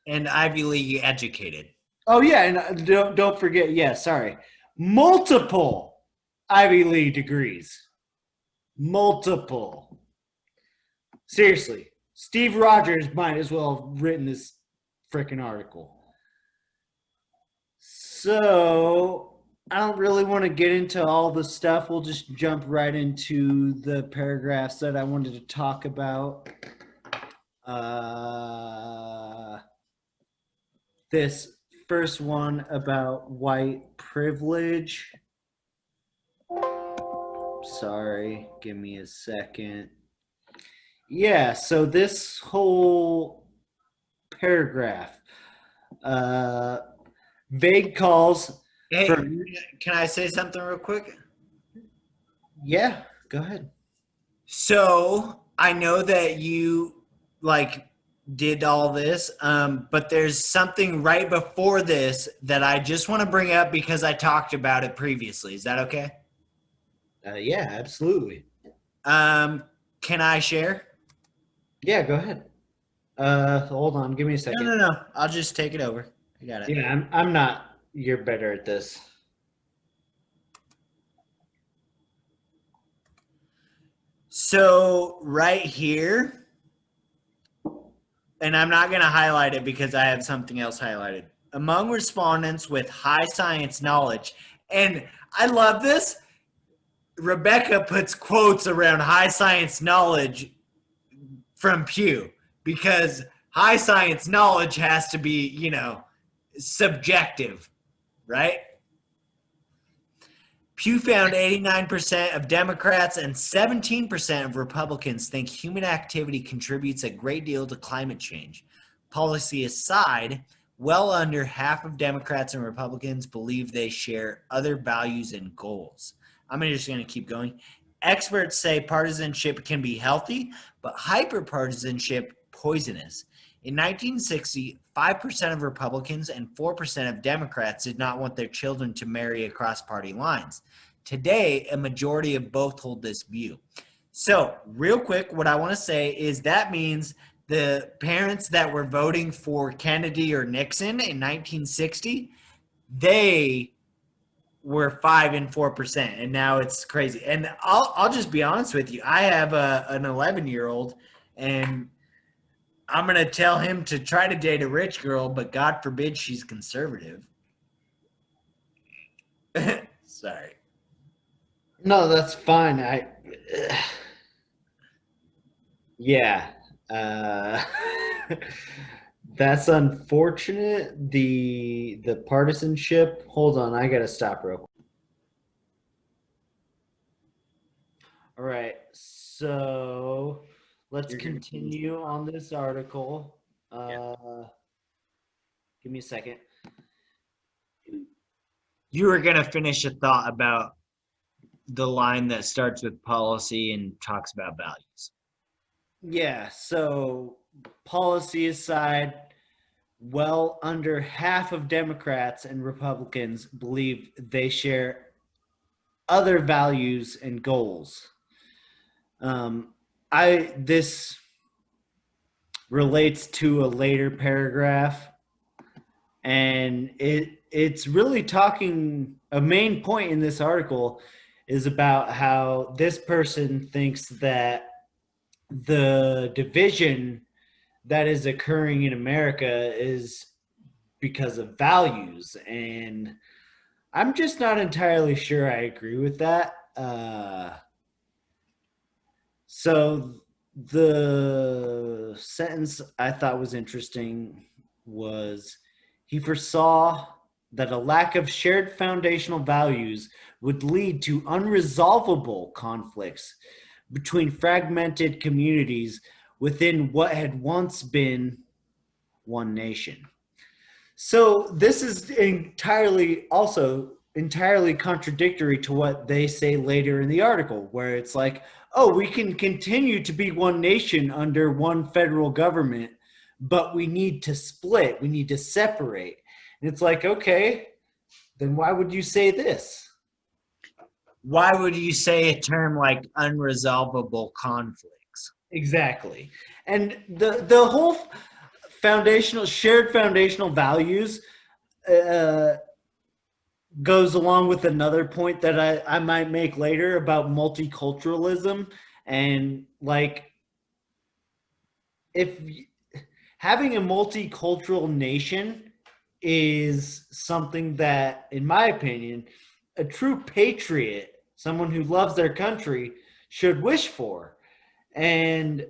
And Ivy League educated. Oh, yeah, and don't forget, multiple Ivy League degrees. Multiple. Seriously, Steve Rogers might as well have written this freaking article. So I don't really want to get into all the stuff. We'll just jump right into the paragraphs that I wanted to talk about. Uh, this first one about white privilege. Sorry, give me a second. Yeah, so this whole paragraph, uh, vague calls Hey, for, can I say something real quick? yeah, go ahead. So I know that you like did all this, but there's something right before this that I just want to bring up because I talked about it previously. Is that okay? Yeah, absolutely. Um, can I share? Yeah, go ahead. Hold on, give me a No, second. no, no. I'll just take it over. I got it. Yeah, I'm not. You're better at this. So right here, and I'm not going to highlight it because I have something else highlighted. Among respondents with high science knowledge, and I love this. Rebecca puts quotes around high science knowledge from Pew because high science knowledge has to be, subjective, right? Pew found 89% of Democrats and 17% of Republicans think human activity contributes a great deal to climate change. Policy aside, well under half of Democrats and Republicans believe they share other values and goals. I'm just going to keep going. Experts say partisanship can be healthy, but hyperpartisanship poisonous. In 1960, 5% of Republicans and 4% of Democrats did not want their children to marry across party lines. Today, a majority of both hold this view. So, real quick, what I want to say is that means the parents that were voting for Kennedy or Nixon in 1960, they were 5 and 4%, and now it's crazy. And I'll just be honest with you. I have an 11-year-old, and I'm going to tell him to try to date a rich girl, but God forbid she's conservative. Sorry. No, that's fine. Yeah. That's unfortunate. The partisanship. Hold on, I gotta stop real quick. All right, so let's continue on this article. Give me a second. You were going to finish a thought about the line that starts with policy and talks about values. Yeah, so policy aside, well under half of Democrats and Republicans believe they share other values and goals. This relates to a later paragraph, and it's really talking. A main point in this article is about how this person thinks that the division that is occurring in America is because of values, and I'm just not entirely sure I agree with that. So the sentence I thought was interesting was he foresaw that a lack of shared foundational values would lead to unresolvable conflicts between fragmented communities within what had once been one nation. So this is entirely contradictory to what they say later in the article, where it's like, oh, we can continue to be one nation under one federal government, but we need to split, we need to separate. And it's like, okay, then why would you say this? Why would you say a term like unresolvable conflicts? Exactly. And the whole shared foundational values goes along with another point that I might make later about multiculturalism, and like, if having a multicultural nation is something that, in my opinion, a true patriot, someone who loves their country, should wish for. And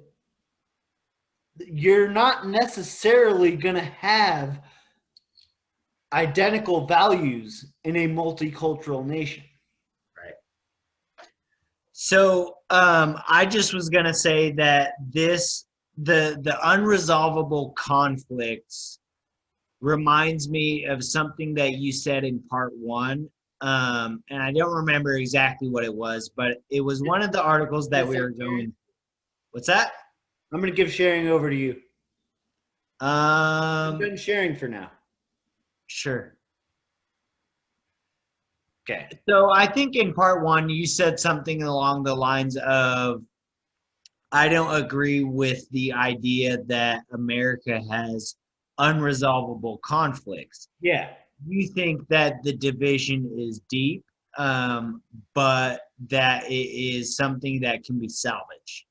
you're not necessarily going to have identical values in a multicultural nation. Right. So I just was gonna say that the unresolvable conflicts reminds me of something that you said in part one. And I don't remember exactly what it was, but it was one of the articles that we were going. What's that? I'm going to give sharing over to you. I'm Um, done sharing for now. sure. Okay. So I think in part one, you said something along the lines of, I don't agree with the idea that America has unresolvable conflicts. Yeah, You think that the division is deep, but that it is something that can be salvaged.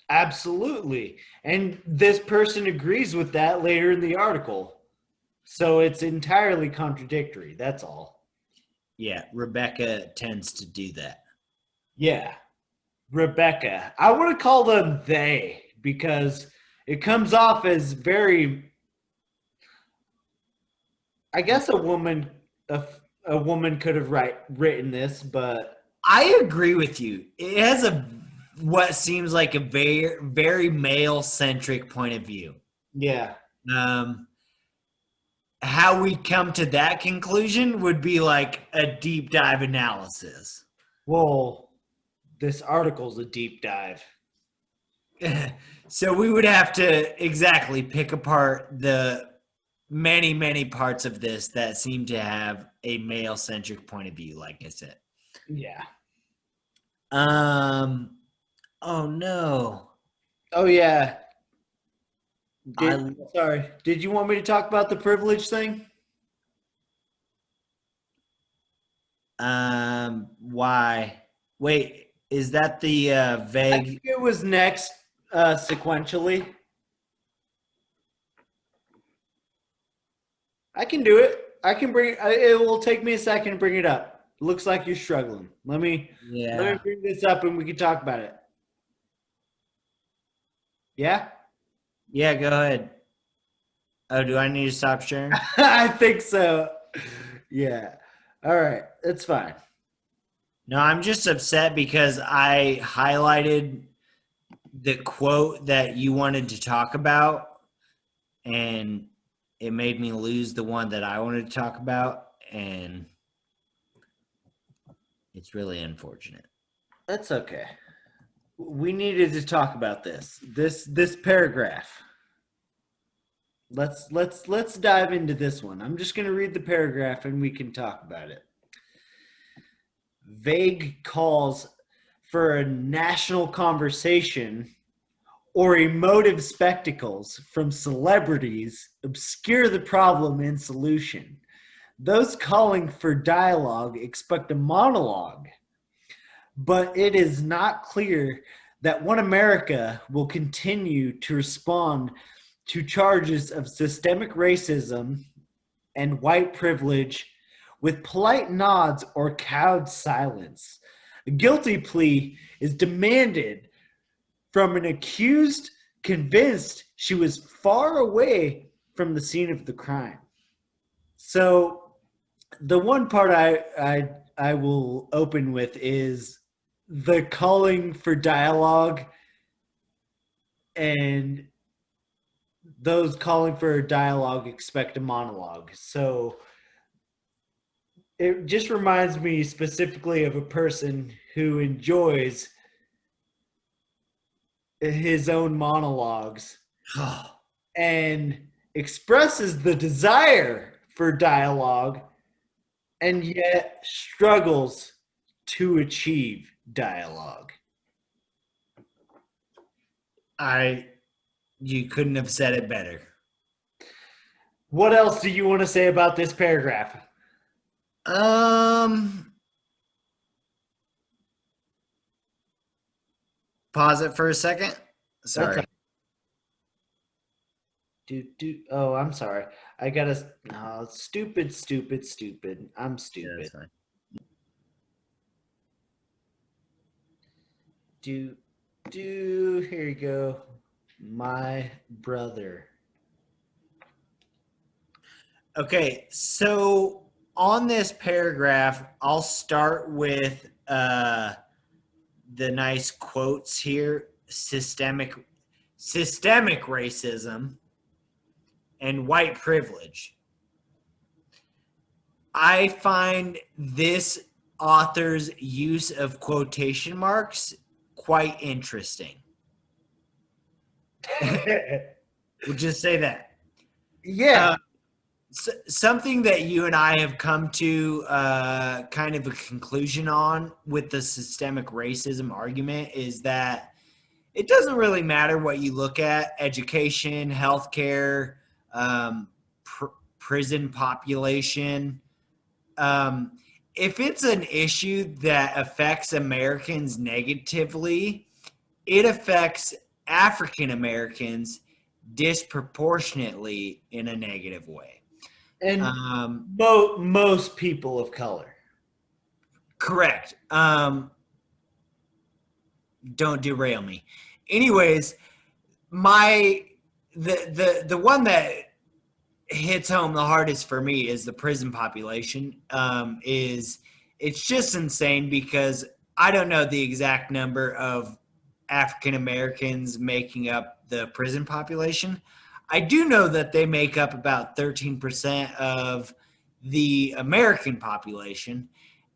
absolutely. And this person agrees with that later in the article. So it's entirely contradictory. That's all. Yeah, Rebecca tends to do that. Yeah. Rebecca. I want to call them they because it comes off as very, I guess a, a woman could have written this, but I agree with you. It has a what seems like a very male centric point of view. yeah. Um, how we come to that conclusion would be like a deep dive analysis. Well, this article's a deep dive. So we would have to exactly pick apart the many parts of this that seem to have a male centric point of view, like I said. Yeah. Um oh no. Oh yeah. I Sorry. Did you want me to talk about the privilege thing? why? Wait, is that the I vague think it was next sequentially. I can do it. I can bring it will take me a second to bring it up. Looks like you're struggling. Let me yeah. bring this up and we can talk about it. Yeah? Yeah, go ahead. Oh, do I need to stop sharing? I think so. Yeah. All right. That's fine. No, I'm just upset because I highlighted the quote that you wanted to talk about, and it made me lose the one that I wanted to talk about, and it's really unfortunate. That's okay. We needed to talk about this paragraph. Let's dive into this one. I'm just going to read the paragraph and we can talk about it. Vague calls for a national conversation or emotive spectacles from celebrities obscure the problem and solution. Those calling for dialogue expect a monologue, but it is not clear that One America will continue to respond to charges of systemic racism and white privilege with polite nods or cowed silence. A guilty plea is demanded from an accused convinced she was far away from the scene of the crime. So the one part I will open with is the calling for dialogue and those calling for a dialogue expect a monologue. So it just reminds me specifically of a person who enjoys his own monologues and expresses the desire for dialogue and yet struggles to achieve dialogue. You couldn't have said it better. What else do you want to say about this paragraph? Pause it for a second. That's Sorry. Oh, I'm sorry. I gotta. Oh, stupid, stupid, stupid. I'm Yeah, stupid. that's fine. Do, do. Here you go. My brother. Okay, so on this paragraph, I'll start with the nice quotes here: systemic racism and white privilege. I find this author's use of quotation marks quite interesting. We'll just say that. Yeah. Something that you and I have come to kind of a conclusion on with the systemic racism argument is that it doesn't really matter what you look at: education, healthcare, um, prison population. Um, if it's an issue that affects Americans negatively, it affects African Americans disproportionately in a negative way. And Um, most people of color. correct. Don't derail me. Anyways, my the one that hits home the hardest for me is the prison population. Is it's just insane because I don't know the exact number of African Americans making up the prison population. I do know that they make up about 13% of the American population,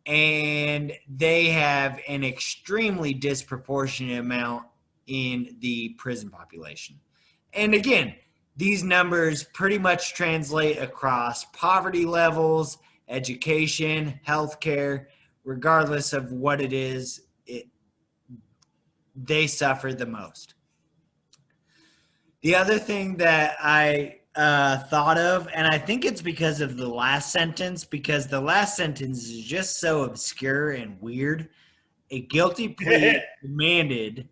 and they have an extremely disproportionate amount in the prison population. And again, these numbers pretty much translate across poverty levels, education, healthcare, regardless of what it is, they suffer the most. The other thing that I thought of, and I think it's because of the last sentence, because the last sentence is just so obscure and weird. A guilty plea demanded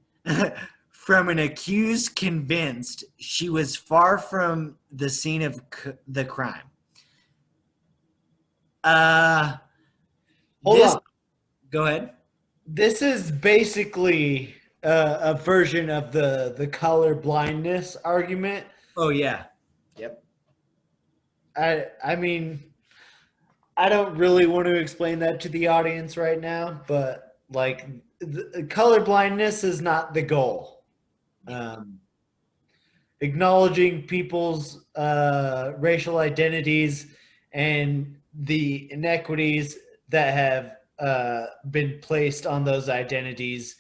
from an accused convinced she was far from the scene of the crime. Hold This, on. go ahead. This is basically a version of the color blindness argument. Oh, yeah. Yep. I mean, I don't really want to explain that to the audience right now, but like color blindness is not the goal. Um, Acknowledging people's racial identities and the inequities that have been placed on those identities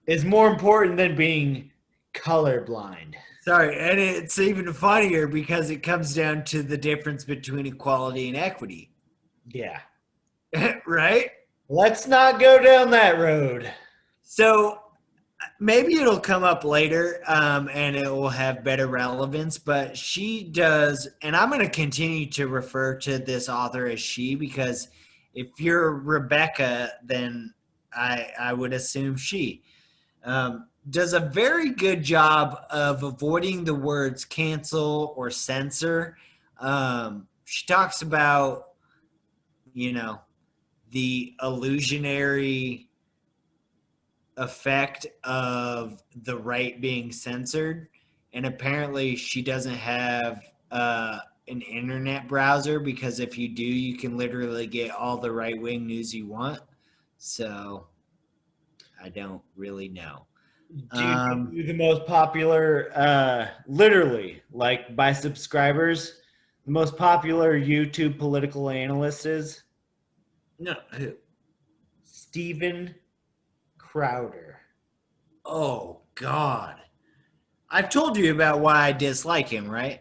is more important than being colorblind. Sorry, and it's even funnier because it comes down to the difference between equality and equity, Yeah. right? Let's not go down that road. So maybe it'll come up later and it will have better relevance, but she does, and I'm going to continue to refer to this author as she because if you're Rebecca, then I would assume she. Does a very good job of avoiding the words cancel or censor. She talks about, you know, the illusionary effect of the right being censored. And apparently, she doesn't have an internet browser because if you do, you can literally get all the right wing news you want. So I don't really know. Do you know who the most popular, literally, like by subscribers, the most popular YouTube political analyst is? No, who? Steven Crowder. Oh God, I've told you about why I dislike him, right?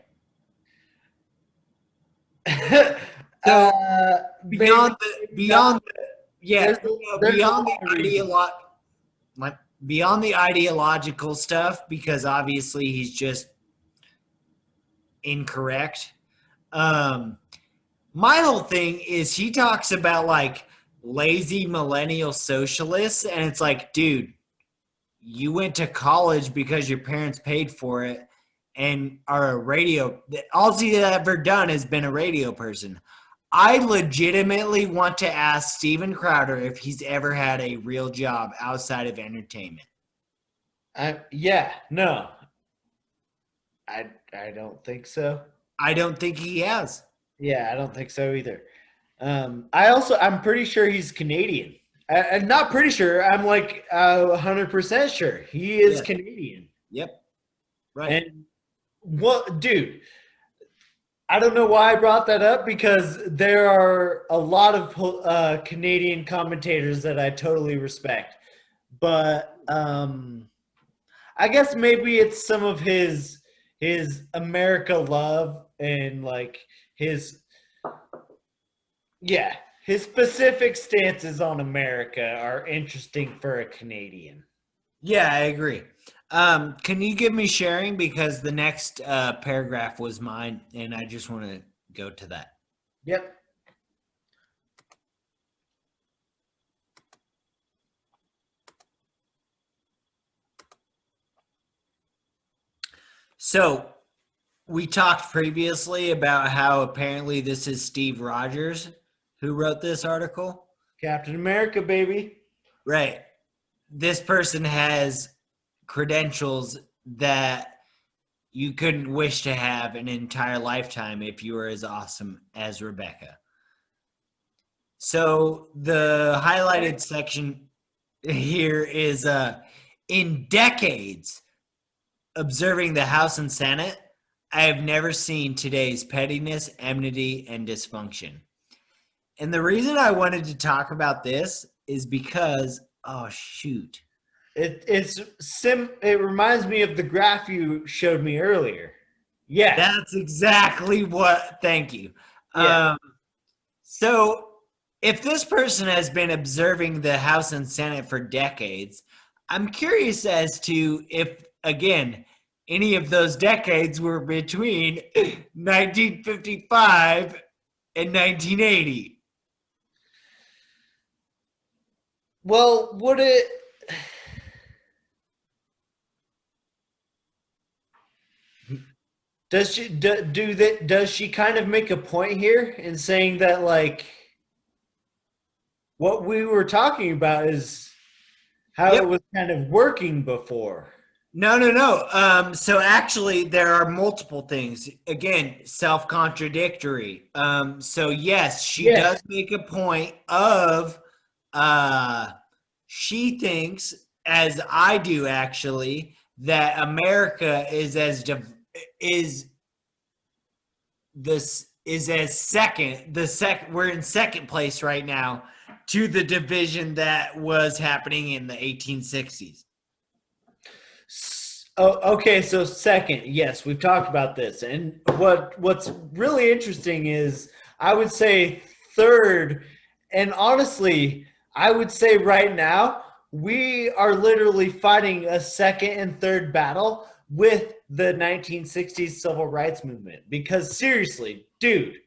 So beyond there's beyond a beyond the ideological stuff, because obviously he's just incorrect. My whole thing is he talks about like lazy millennial socialists, and it's like, dude, you went to college because your parents paid for it, and are a radio. All he's ever done has been a radio person. I legitimately want to ask Steven Crowder if he's ever had a real job outside of entertainment. No, I don't think so. I don't think he has. Yeah, I don't think so either. I'm pretty sure he's Canadian. I'm not pretty sure. I'm like 100% sure he is Canadian. Yep. Right. And what, dude? I don't know why I brought that up because there are a lot of Canadian commentators that I totally respect, but I guess maybe it's some of his America love and like his specific stances on America are interesting for a Canadian. Yeah, I agree. Can you give me sharing, because the next paragraph was mine and I just want to go to that. Yep. So we talked previously about how apparently this is Steve Rogers who wrote this article. Captain America, baby. Right. This person has credentials that you couldn't wish to have an entire lifetime if you were as awesome as Rebecca. So the highlighted section here is in decades observing the House and Senate, I have never seen today's pettiness, enmity, and dysfunction. And the reason I wanted to talk about this is because, oh shoot. It reminds me of the graph you showed me earlier. Yeah. That's exactly what, thank you. Yeah. So if this person has been observing the House and Senate for decades, I'm curious as to if, again, any of those decades were between 1955 and 1980. Well, would it... Does she kind of make a point here in saying that, like, what we were talking about is how it was kind of working before? No. So actually, there are multiple things. Again, self-contradictory. So yes, she does make a point of she thinks, as I do actually, that America is we're in second place right now to the division that was happening in the 1860s. Oh, okay. So second, yes, we've talked about this, and what's really interesting is I would say third, and honestly, I would say right now we are literally fighting a second and third battle with the 1960s civil rights movement. Because seriously, dude,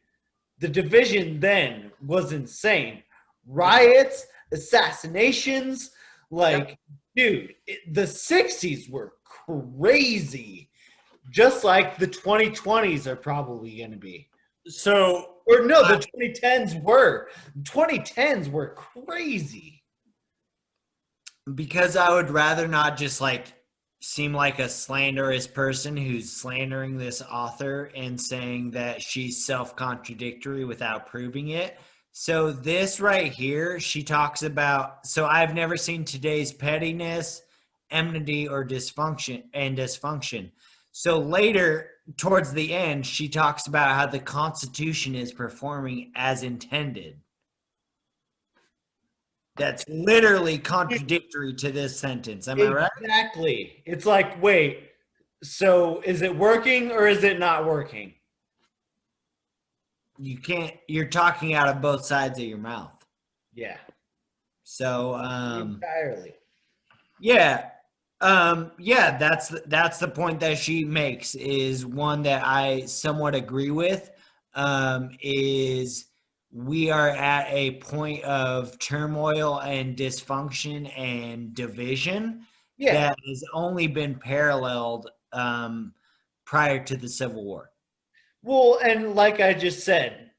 the division then was insane. Riots, assassinations, like, dude, the 60s were crazy. Just like the 2020s are probably going to be. So, or no, the 2010s were. 2010s were crazy. Because I would rather not just like seem like a slanderous person who's slandering this author and saying that she's self-contradictory without proving it. So this right here, she talks about, so I've never seen today's pettiness, enmity, or dysfunction. So later, towards the end, she talks about how the Constitution is performing as intended. That's literally contradictory to this sentence. Am I right? Exactly. It's like, wait, so is it working or is it not working? You're talking out of both sides of your mouth. Yeah. So, entirely. Yeah. That's the point that she makes, is one that I somewhat agree with, is we are at a point of turmoil and dysfunction and division that has only been paralleled prior to the Civil War. Well, and like I just said,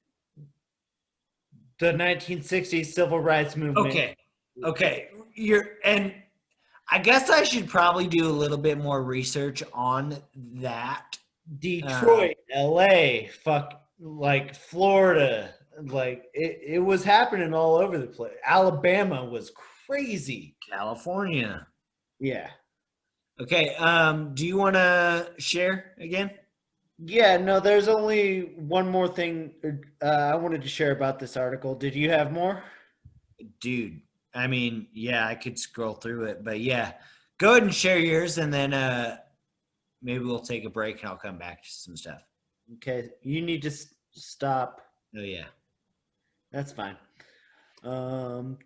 the 1960s civil rights movement. Okay. And I guess I should probably do a little bit more research on that. Detroit, LA, like Florida, like it was happening all over the place. Alabama was crazy. California. Yeah. Okay. Do you want to share again? Yeah, no, there's only one more thing I wanted to share about this article. Did you have more? Dude, I mean, yeah, I could scroll through it, but yeah, go ahead and share yours, and then maybe we'll take a break and I'll come back to some stuff. Okay, you need to stop. Oh yeah, that's fine. I'm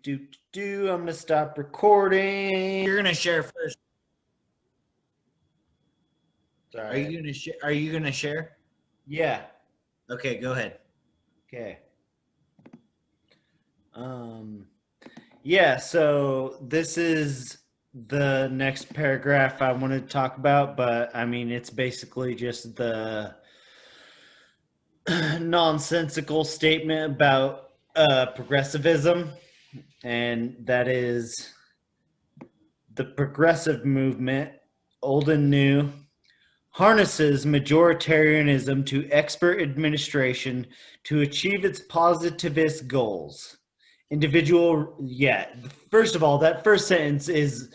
gonna stop recording. You're gonna share first. Sorry. Are you gonna share? Are you gonna share? Yeah. Okay, go ahead. Okay. Yeah, so this is the next paragraph I want to talk about, but I mean, it's basically just the nonsensical statement about progressivism, and that is the progressive movement, old and new, harnesses majoritarianism to expert administration to achieve its positivist goals. First of all, that first sentence is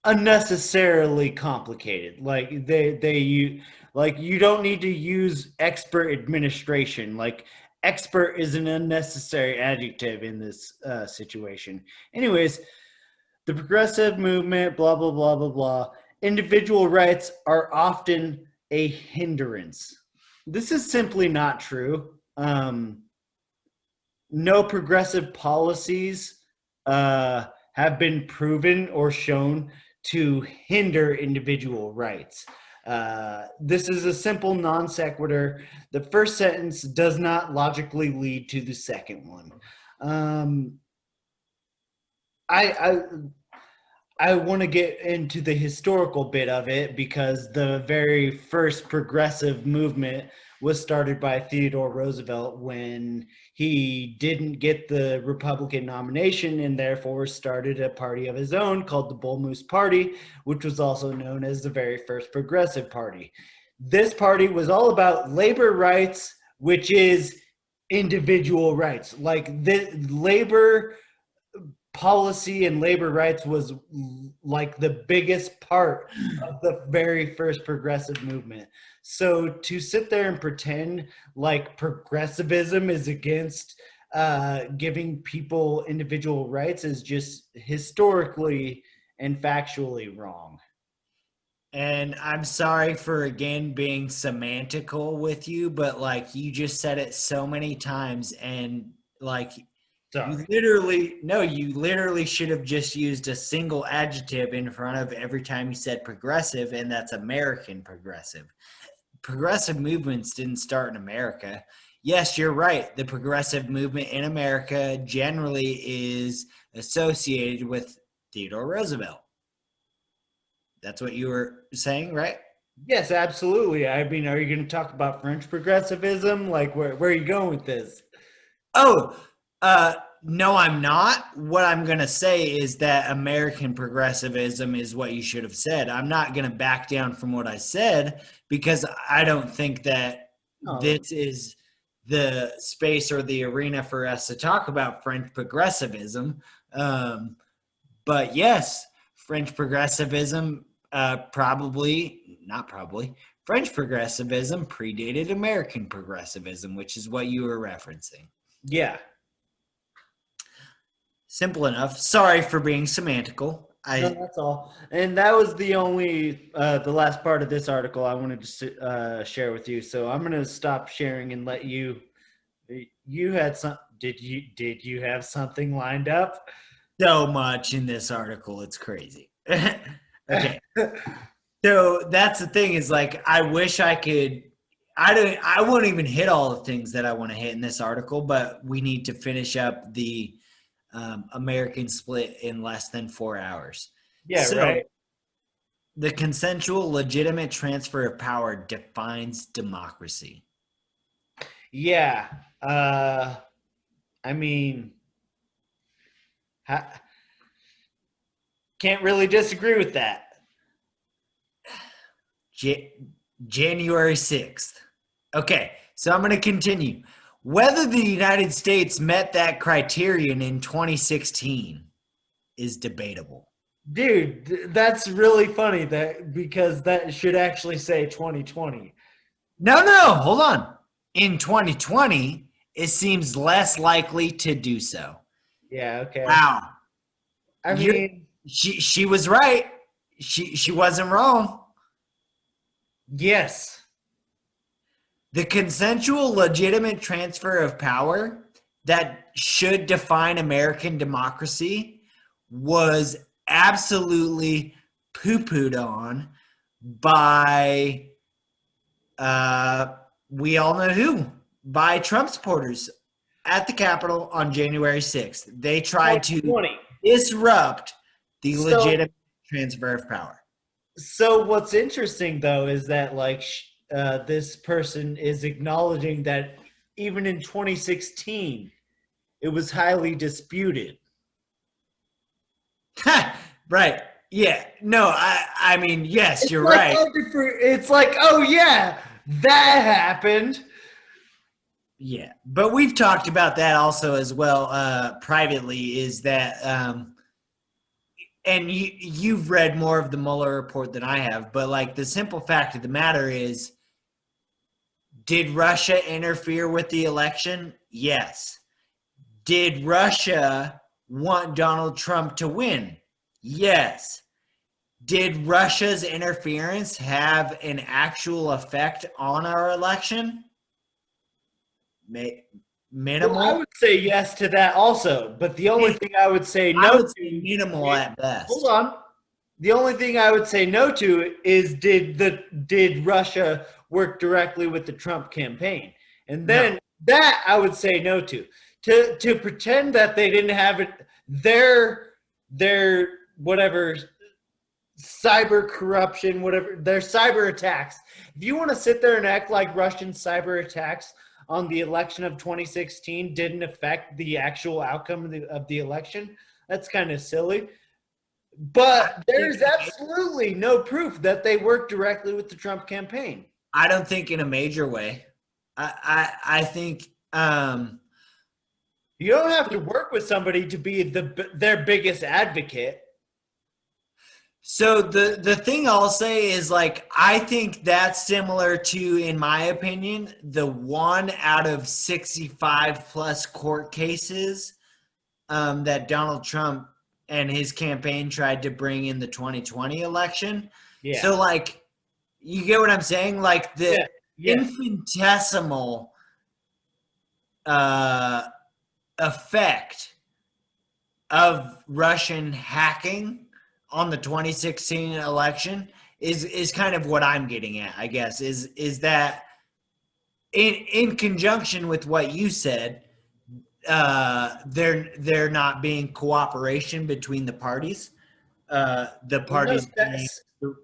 unnecessarily complicated. Like you don't need to use expert administration. Like expert is an unnecessary adjective in this situation. Anyways, the progressive movement, blah blah blah blah blah. Individual rights are often a hindrance. This is simply not true. No progressive policies have been proven or shown to hinder individual rights. This is a simple non sequitur. The first sentence does not logically lead to the second one. I want to get into the historical bit of it because the very first progressive movement was started by Theodore Roosevelt when he didn't get the Republican nomination and therefore started a party of his own called the Bull Moose Party, which was also known as the very first progressive party. This party was all about labor rights, which is individual rights. Like the labor policy and labor rights was like the biggest part of the very first progressive movement. So to sit there and pretend like progressivism is against giving people individual rights is just historically and factually wrong. And I'm sorry for again being semantical with you, but like you just said it so many times, and like Sorry. You literally should have just used a single adjective in front of every time you said progressive, and that's American progressive. Progressive movements didn't start in America. Yes, you're right. The progressive movement in America generally is associated with Theodore Roosevelt. That's what you were saying, right? Yes, absolutely. I mean, are you going to talk about French progressivism? Like, where are you going with this? Oh, no, I'm not. What I'm going to say is that American progressivism is what you should have said. I'm not going to back down from what I said because I don't think that this is the space or the arena for us to talk about French progressivism. But yes, French progressivism French progressivism predated American progressivism, which is what you were referencing. Yeah. Simple enough. Sorry for being semantical. No, that's all. And that was the last part of this article I wanted to share with you. So I'm going to stop sharing and let you. You had some. Did you have something lined up? So much in this article, it's crazy. Okay. So that's the thing is like I wish I could. I won't even hit all the things that I want to hit in this article, but we need to finish up the American split in less than 4 hours. Yeah, so, right. The consensual, legitimate transfer of power defines democracy. Yeah. I mean, can't really disagree with that. January 6th. Okay, so I'm going to continue. Whether the United States met that criterion in 2016 is debatable. Dude, that's really funny because that should actually say 2020. No, hold on. In 2020, it seems less likely to do so. Yeah, okay. Wow. I mean, She was right. She wasn't wrong. yes. The consensual, legitimate transfer of power that should define American democracy was absolutely poo-pooed on by we all know who, by Trump supporters at the Capitol on January 6th. They tried to disrupt the legitimate transfer of power. So what's interesting though is that this person is acknowledging that even in 2016 it was highly disputed. Right. Yeah. No, I mean, yes, you're like, right. It's like, oh yeah, that happened. Yeah. But we've talked about that also as well privately, is that and you've read more of the Mueller report than I have, but like the simple fact of the matter is, did Russia interfere with the election? Yes. Did Russia want Donald Trump to win? Yes. Did Russia's interference have an actual effect on our election? Minimal. Well, I would say yes to that also, but the only thing I would say no to, minimal at best. Hold on. The only thing I would say no to is did Russia work directly with the Trump campaign? And then that I would say no to. To pretend that they didn't have it, their whatever cyber corruption, whatever, their cyber attacks. If you want to sit there and act like Russian cyber attacks on the election of 2016 didn't affect the actual outcome of the election, that's kind of silly. But there's absolutely no proof that they worked directly with the Trump campaign. I don't think in a major way. I think you don't have to work with somebody to be their biggest advocate. So the thing I'll say is, like, I think that's similar to, in my opinion, the 1 out of 65 plus court cases that Donald Trump and his campaign tried to bring in the 2020 election. Yeah. So, like, you get what I'm saying? Like, the infinitesimal effect of Russian hacking on the 2016 election is kind of what I'm getting at, I guess, is that in conjunction with what you said, there not being cooperation between the parties, the parties,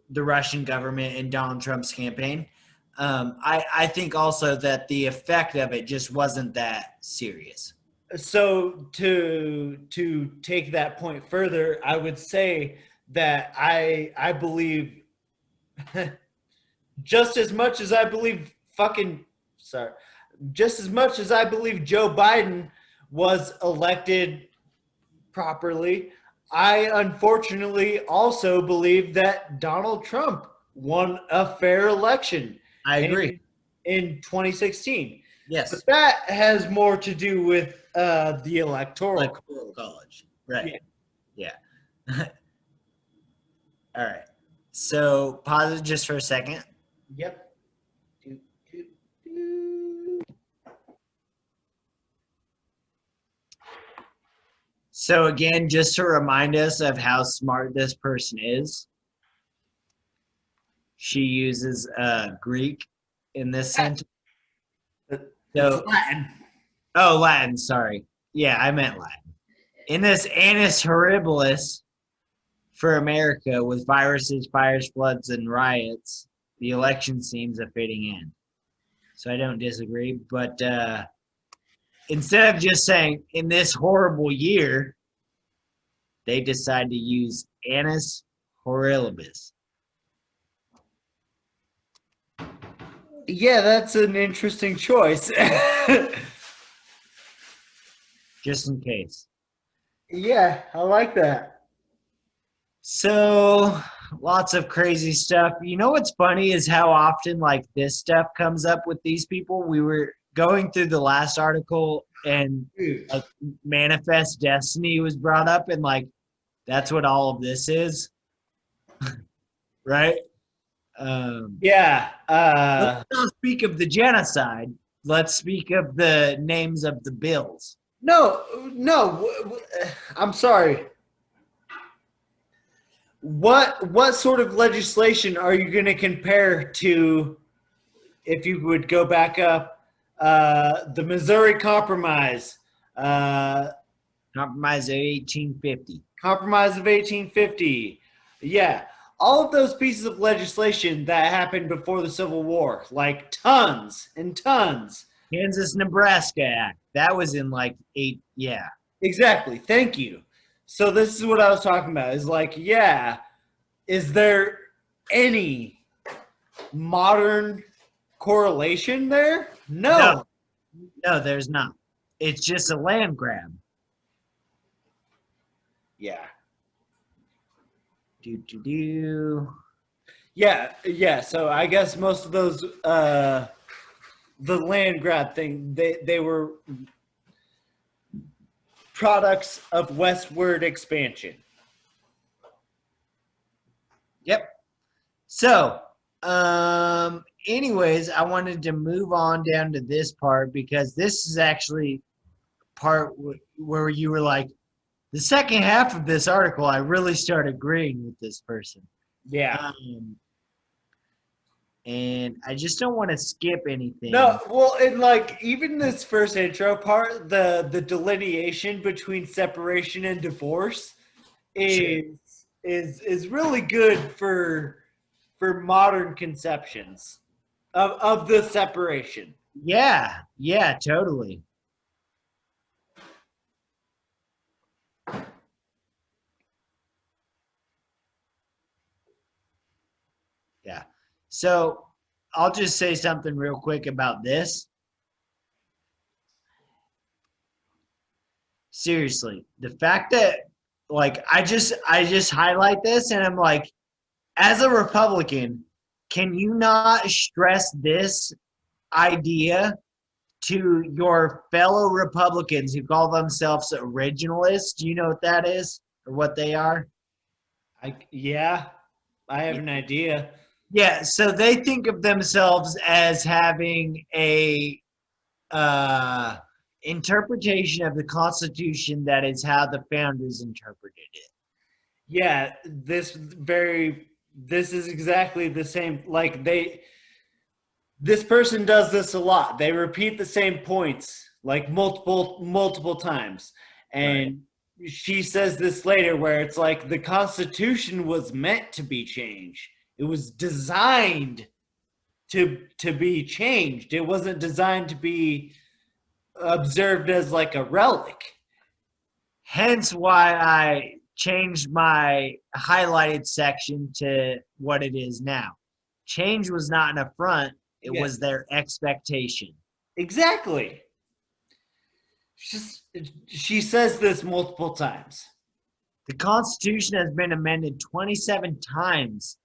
the Russian government and Donald Trump's campaign. I think also that the effect of it just wasn't that serious. So to take that point further, I would say that I believe just as much as I believe just as much as I believe Joe Biden was elected properly, I unfortunately also believe that Donald Trump won a fair election. I agree. In 2016. Yes. But that has more to do with the electoral college. Right. Yeah. All right. So pause it just for a second. Yep. So again, just to remind us of how smart this person is, she uses Greek in this sentence. So, Latin. Oh, Latin, sorry. Yeah, I meant Latin. In this annus horribilis for America with viruses, fires, floods, and riots, the election seems a fitting end. So I don't disagree. But instead of just saying in this horrible year, they decide to use Annus horribilis. Yeah, that's an interesting choice. Just in case. Yeah, I like that. So lots of crazy stuff. You know what's funny is how often like this stuff comes up with these people. We were going through the last article and Dude. like manifest destiny was brought up, and like that's what all of this is. Right? Yeah. Let's not speak of the genocide. Let's speak of the names of the bills. No. I'm sorry. What sort of legislation are you going to compare to, if you would go back up, the Missouri Compromise, Compromise of 1850. Compromise of 1850? Yeah, all of those pieces of legislation that happened before the Civil War, like tons and tons. Kansas-Nebraska Act. That was in like yeah. Exactly. Thank you. So this is what I was talking about. Is like, yeah, is there any modern correlation there? No. No, there's not. It's just a land grab. Yeah. Yeah. So I guess most of those the land grab thing, they were products of westward expansion. Yep. So, anyways, I wanted to move on down to this part because this is actually part where you were like, the second half of this article, I really start agreeing with this person. Yeah. And I just don't want to skip anything. No, well, and like even this first intro part, the delineation between separation and divorce is really good for modern conceptions of the separation. Yeah, totally. Yeah. So I'll just say something real quick about this. Seriously, the fact that like I just highlight this and I'm like, as a Republican, can you not stress this idea to your fellow Republicans who call themselves originalists? Do you know what that is or what they are? I have an idea. Yeah, so they think of themselves as having a interpretation of the Constitution that is how the founders interpreted it. Yeah, this is exactly the same. Like this person does this a lot. They repeat the same points like multiple times. And she says this later where it's like the Constitution was meant to be changed. It was designed to be changed. It wasn't designed to be observed as like a relic. Hence why I changed my highlighted section to what it is now. Change was not an affront, it was their expectation. Exactly. She says this multiple times. The Constitution has been amended 27 times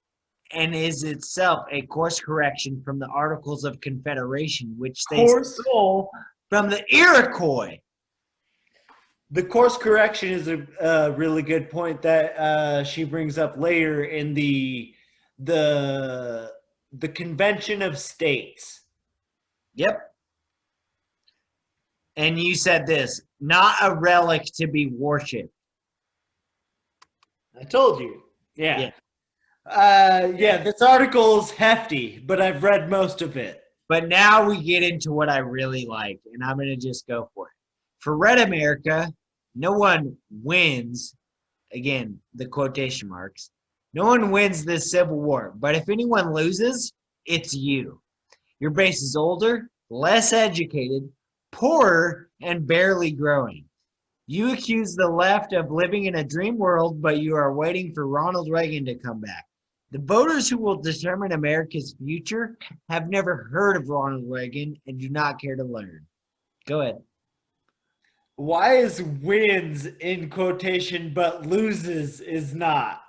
and is itself a course correction from the Articles of Confederation, which they stole from the Iroquois. The course correction is a really good point that she brings up later in the Convention of States. Yep. And you said this, not a relic to be worshipped. I told you. Yeah. This article is hefty, but I've read most of it. But now we get into what I really like, and I'm going to just go for it. For Red America, no one wins again, the quotation marks, no one wins this civil war, but if anyone loses, it's you. Your base is older, less educated, poorer, and barely growing. You accuse the left of living in a dream world, but you are waiting for Ronald Reagan to come back. The voters who will determine America's future have never heard of Ronald Reagan and do not care to learn. Go ahead. Why is wins in quotation but loses is not?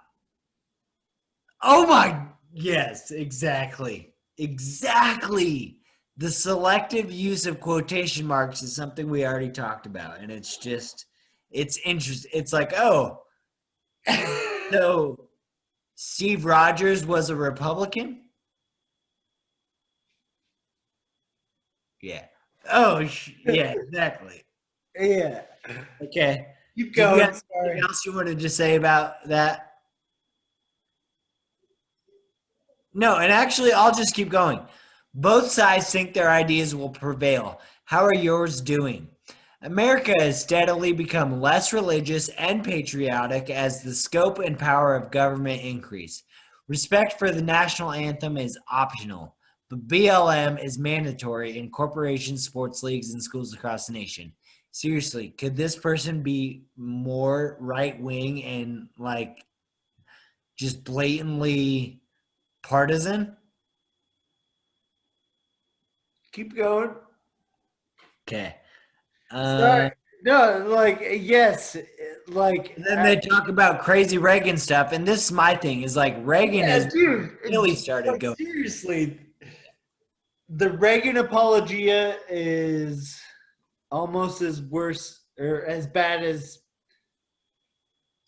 Oh my, yes, exactly. Exactly. The selective use of quotation marks is something we already talked about. And it's just, it's interesting. It's like, oh, so Steve Rogers was a Republican? Yeah. Oh, yeah, exactly. Yeah. Okay. Keep Do you going. have Sorry. anything else you wanted to say about that? No, and actually, I'll just keep going. Both sides think their ideas will prevail. How are yours doing? America has steadily become less religious and patriotic as the scope and power of government increase. Respect for the national anthem is optional, but BLM is mandatory in corporations, sports leagues, and schools across the nation. Seriously, could this person be more right wing and like just blatantly partisan? Keep going. Okay. Sorry. No, like yes, like And then they talk about crazy Reagan stuff, and this is my thing: is like Reagan yeah, has dude. really started Like going. seriously, the Reagan apologia is almost as worse or as bad as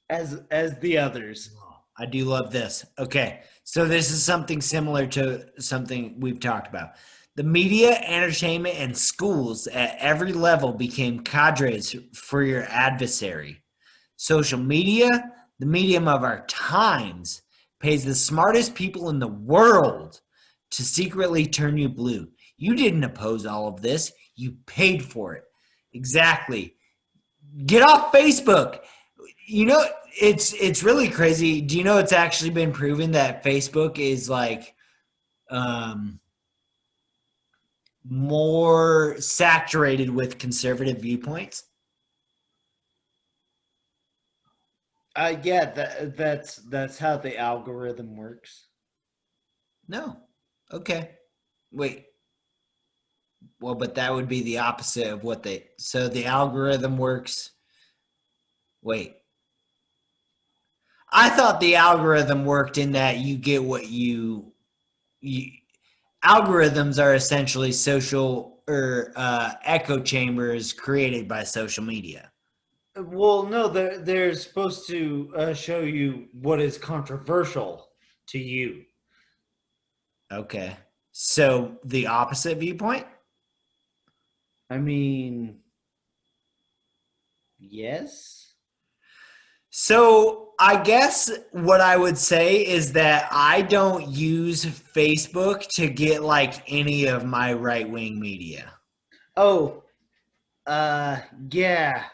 the others. I do love this. Okay, so this is something similar to something we've talked about. The media, entertainment, and schools at every level became cadres for your adversary. Social media, the medium of our times, pays the smartest people in the world to secretly turn you blue. You didn't oppose all of this, you paid for it. Exactly. Get off Facebook. You know, it's really crazy. Do you know it's actually been proven that Facebook is like um more saturated with conservative viewpoints? Yeah, that's how the algorithm works. No. Okay. Wait. Well, but that would be the opposite of what they. So the algorithm works. Wait. I thought the algorithm worked in that you get what you algorithms are essentially social or echo chambers created by social media. Well, no, they're supposed to show you what is controversial to you. Okay. So the opposite viewpoint? I mean, yes. So I guess what I would say is that I don't use Facebook to get like any of my right wing media. Oh, yeah.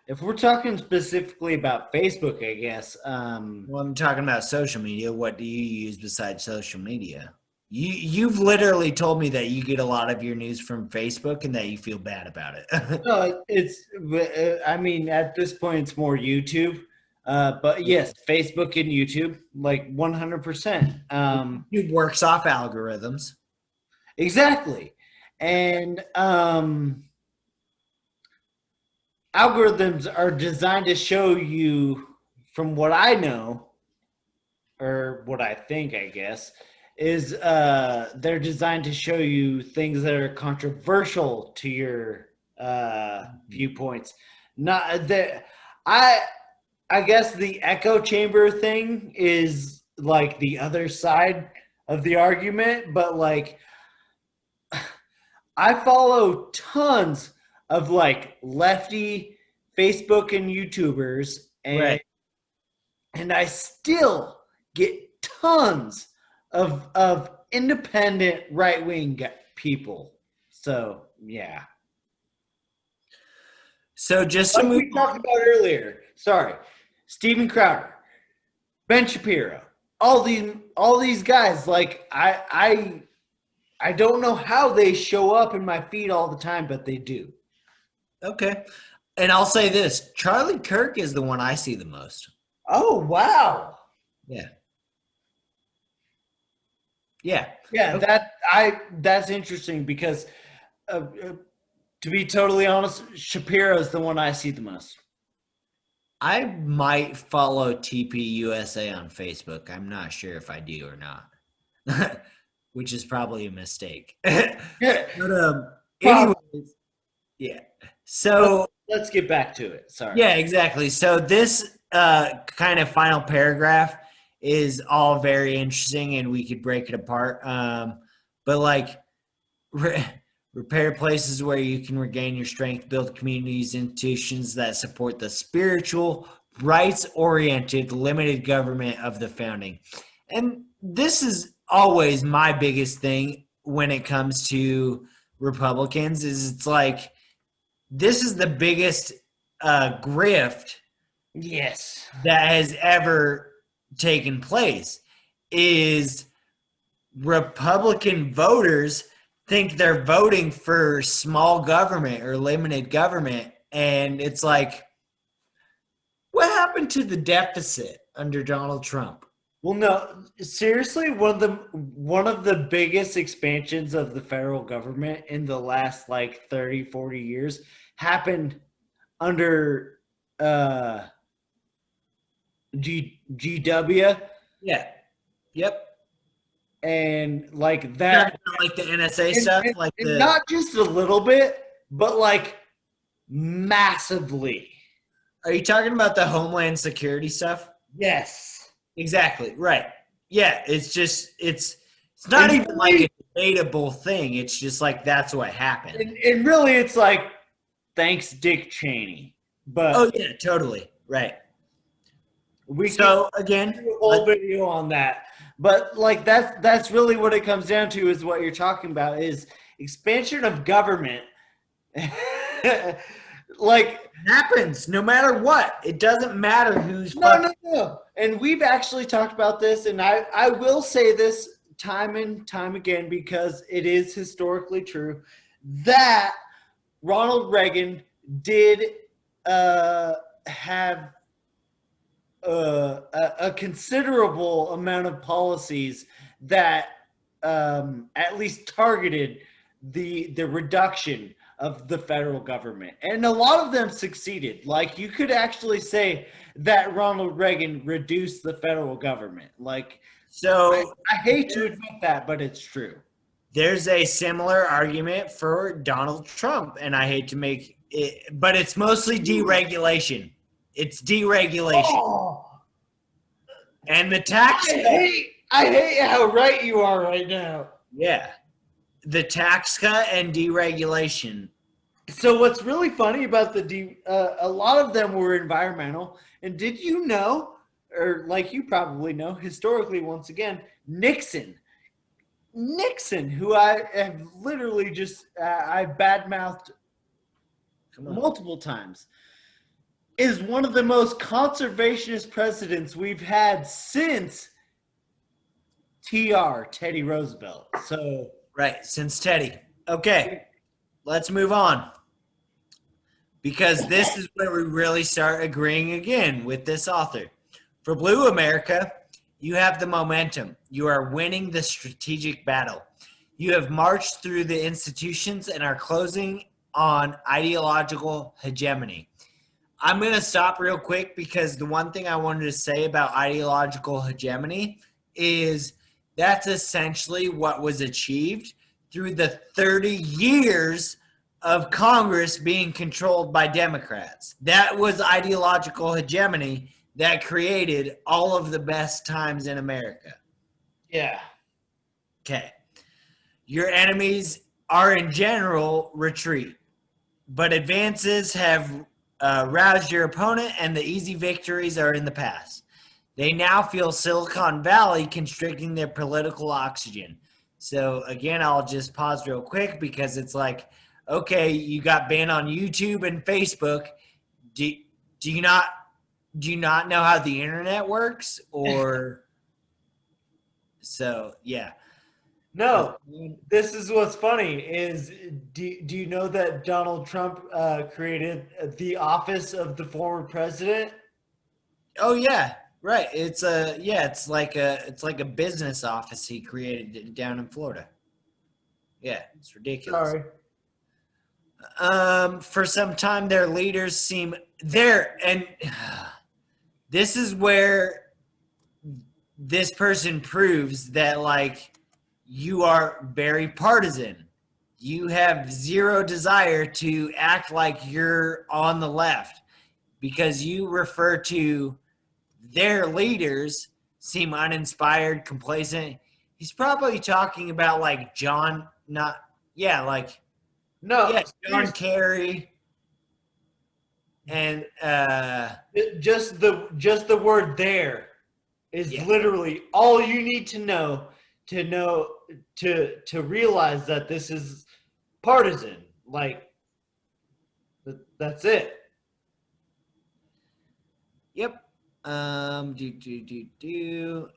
If we're talking specifically about Facebook, I guess. Well, I'm talking about social media. What do you use besides social media? You've literally told me that you get a lot of your news from Facebook and that you feel bad about it. No, I mean, at this point, it's more YouTube. But yes, Facebook and YouTube, like 100%. It works off algorithms. Exactly. And algorithms are designed to show you, from what I know, or what I think, I guess, is they're designed to show you things that are controversial to your viewpoints. Not that I guess the echo chamber thing is like the other side of the argument, but like I follow tons of like lefty Facebook and YouTubers, Right. and I still get tons of independent right wing people. So yeah, So just to like move we talked about earlier. Sorry, Steven Crowder, Ben Shapiro, all these guys. Like I don't know how they show up in my feed all the time, but they do. Okay. And I'll say this, Charlie Kirk is the one I see the most. Oh wow. Yeah. Yeah. Yeah, Okay. that's interesting because to be totally honest, Shapiro's the one I see the most. I might follow TPUSA on Facebook. I'm not sure if I do or not, which is probably a mistake. But anyways, yeah. So let's get back to it. Sorry. yeah, exactly. So this kind of final paragraph is all very interesting, and we could break it apart. But like, repair places where you can regain your strength, build communities, institutions that support the spiritual, rights-oriented, limited government of the founding. And this is always my biggest thing when it comes to Republicans is it's like, this is the biggest grift Yes. that has ever taken place is Republican voters think they're voting for small government or limited government. And it's like, what happened to the deficit under Donald Trump? Well, no, seriously, one of the biggest expansions of the federal government in the last like 30, 40 years happened under GW. Yeah. Yep. And like that, like the NSA stuff, like and not just a little bit, but like massively. Are you talking about the Homeland Security stuff? Yes. Exactly. Right. Yeah. It's just it's not and even like a debatable thing. It's just like that's what happened. And really, it's like thanks, Dick Cheney. But oh yeah, totally right. We so again, do a whole video on that. But like that's really what it comes down to is what you're talking about is expansion of government. Like it happens no matter what. It doesn't matter who's no. And we've actually talked about this, and I will say this time and time again because it is historically true that Ronald Reagan did have a considerable amount of policies that at least targeted the reduction of the federal government, and a lot of them succeeded. Like you could actually say that Ronald Reagan reduced the federal government. Like, so I hate to admit that, but it's true. There's a similar argument for Donald Trump, and I hate to make it, but it's mostly deregulation. It's deregulation. Oh. And the tax. I hate how right you are right now. Yeah. The tax cut and deregulation. So what's really funny about a lot of them were environmental. And did you know, or like you probably know, historically, once again, Nixon, who I have literally just, I badmouthed multiple times, is one of the most conservationist presidents we've had since Teddy Roosevelt. So right, since Teddy. Okay, let's move on. Because this is where we really start agreeing again with this author. For Blue America, you have the momentum. You are winning the strategic battle. You have marched through the institutions and are closing on ideological hegemony. I'm going to stop real quick because the one thing I wanted to say about ideological hegemony is that's essentially what was achieved through the 30 years of Congress being controlled by Democrats. That was ideological hegemony that created all of the best times in America. Yeah. Okay. Your enemies are in general retreat, but advances have roused your opponent, and the easy victories are in the past. They now feel Silicon Valley constricting their political oxygen. So again, I'll just pause real quick because it's like, okay, you got banned on YouTube and Facebook. Do you not do you not know how the internet works? Or so, yeah. No, this is what's funny is do you know that Donald Trump created the office of the former president? Oh yeah, right. It's like a business office he created down in Florida. Yeah, it's ridiculous. Sorry. For some time their leaders seem there, and this is where this person proves that like you are very partisan. You have zero desire to act like you're on the left because you refer to their leaders seem uninspired, complacent. He's probably talking about like John, not yeah, like No, yeah, John Kerry and just the word there is yeah, literally all you need to know to realize that this is partisan. Like that's it. yep.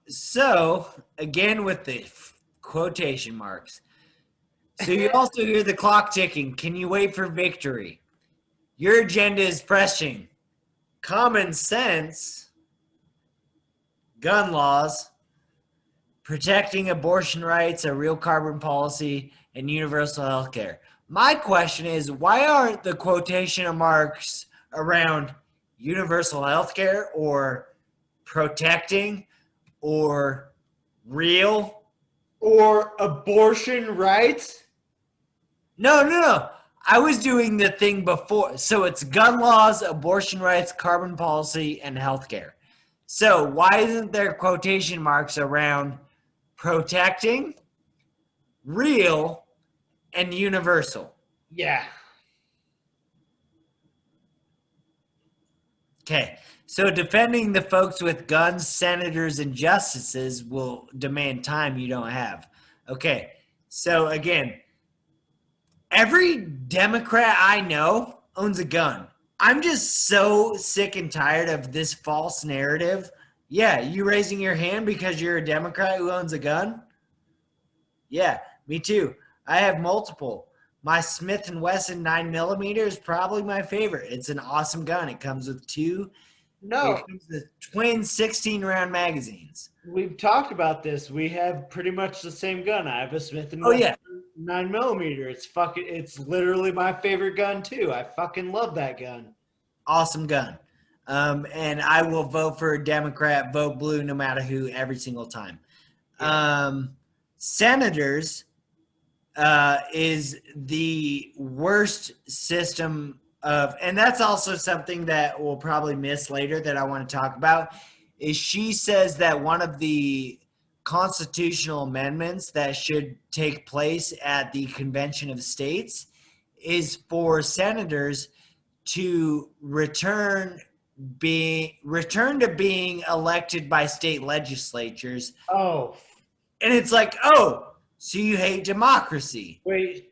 So again with the quotation marks. So you also hear the clock ticking. Can you wait for victory? Your agenda is pressing. Common sense, gun laws, protecting abortion rights, a real carbon policy, and universal health care. My question is, why aren't the quotation marks around universal health care or protecting or real? Or abortion rights? No. I was doing the thing before. So it's gun laws, abortion rights, carbon policy, and healthcare. So why isn't there quotation marks around protecting, real, and universal? Yeah. Okay. So defending the folks with guns, senators, and justices will demand time you don't have. Okay. So again, every Democrat I know owns a gun. I'm just so sick and tired of this false narrative. Yeah, you raising your hand because you're a Democrat who owns a gun? Yeah, me too. I have multiple. My Smith & Wesson 9mm is probably my favorite. It's an awesome gun. It comes with No, twin 16-round magazines. we've talked about this. We have pretty much the same gun. I have a Smith and Oh Wesson yeah, 9mm. It's literally my favorite gun too. I fucking love that gun. awesome gun. And I will vote for a Democrat, vote blue, no matter who, every single time. Yeah. Senators is the worst system of, and that's also something that we'll probably miss later that I want to talk about, is she says that one of the constitutional amendments that should take place at the Convention of States is for senators to return to being elected by state legislatures. Oh, And it's like, oh, so you hate democracy. wait.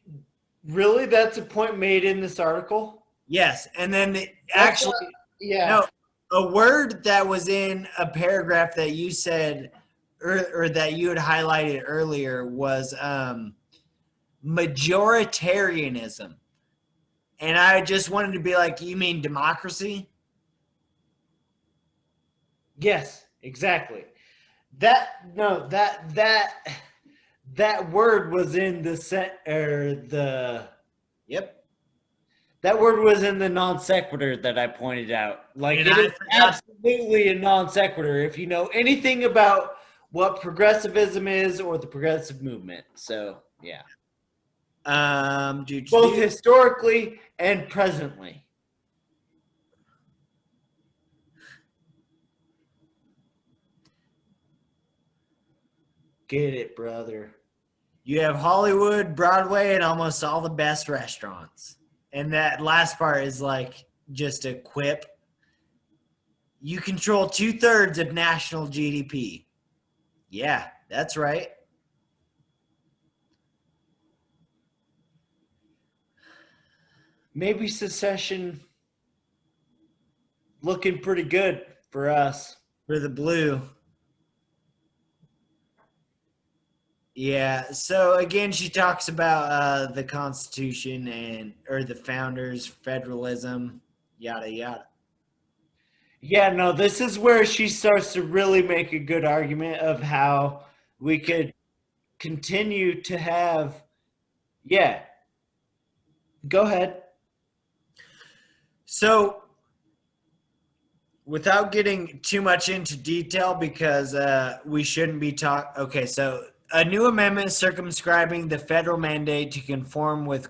Really? That's a point made in this article? Yes. And then That's yeah. no, a word that was in a paragraph that you said or that you had highlighted earlier was majoritarianism. And I just wanted to be like, you mean democracy? Yes, exactly. That word was in the set or the Yep. that word was in the non sequitur that I pointed out. Like And it I is forgot. absolutely a non sequitur if you know anything about what progressivism is or the progressive movement. So yeah, both historically and presently. Get it, brother. You have Hollywood, Broadway, and almost all the best restaurants. And that last part is like just a quip. You control 2/3 of national GDP. Yeah, that's right. Maybe secession looking pretty good for us. For the blue. Yeah. So again, she talks about the Constitution or the founders, federalism, yada yada. Yeah, no, this is where she starts to really make a good argument of how we could continue to have. Yeah, go ahead. So, without getting too much into detail, because we shouldn't be talking. Okay, so a new amendment circumscribing the federal mandate to conform with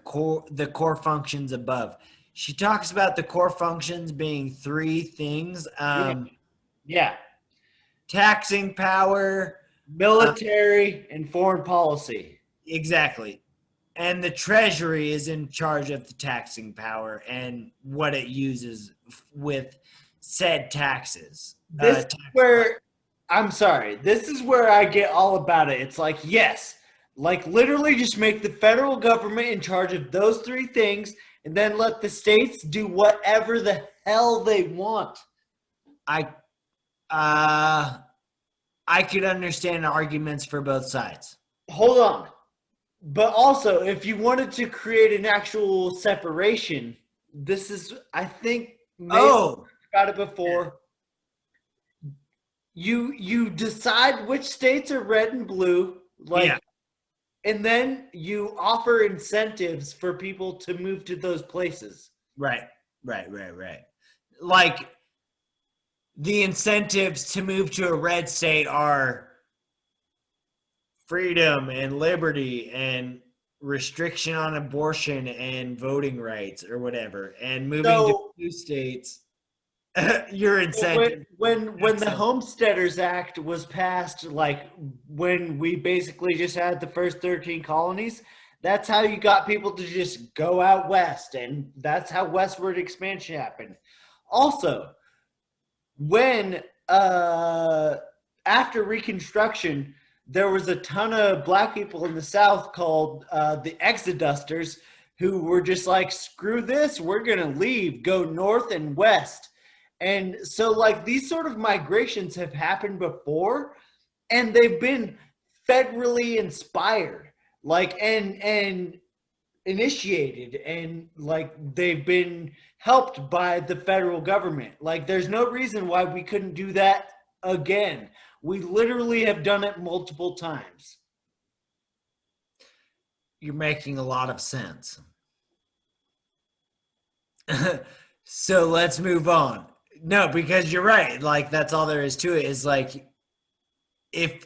the core functions above. She talks about the core functions being three things: Yeah, taxing power, military and foreign policy. exactly, and the Treasury is in charge of the taxing power and what it uses with said taxes. This is where I'm sorry. This is where I get all about it. It's like, yes, like literally just make the federal government in charge of those three things and then let the states do whatever the hell they want. I could understand arguments for both sides. Hold on. But also, if you wanted to create an actual separation, this is, I think, maybe about it before. You decide which states are red and blue, and then you offer incentives for people to move to those places. Right. Like the incentives to move to a red state are freedom and liberty and restriction on abortion and voting rights or whatever. And moving to blue states, your incentive. When the Homesteaders Act was passed, like when we basically just had the first 13 colonies, that's how you got people to just go out west, and that's how westward expansion happened. Also, when after Reconstruction, there was a ton of black people in the South called the Exodusters who were just like, screw this, we're gonna leave, go north and west. And so like these sort of migrations have happened before, and they've been federally inspired, like and initiated, and like they've been helped by the federal government. Like there's no reason why we couldn't do that again. We literally have done it multiple times. You're making a lot of sense. So let's move on. No, because you're right. Like that's all there is to it, is like if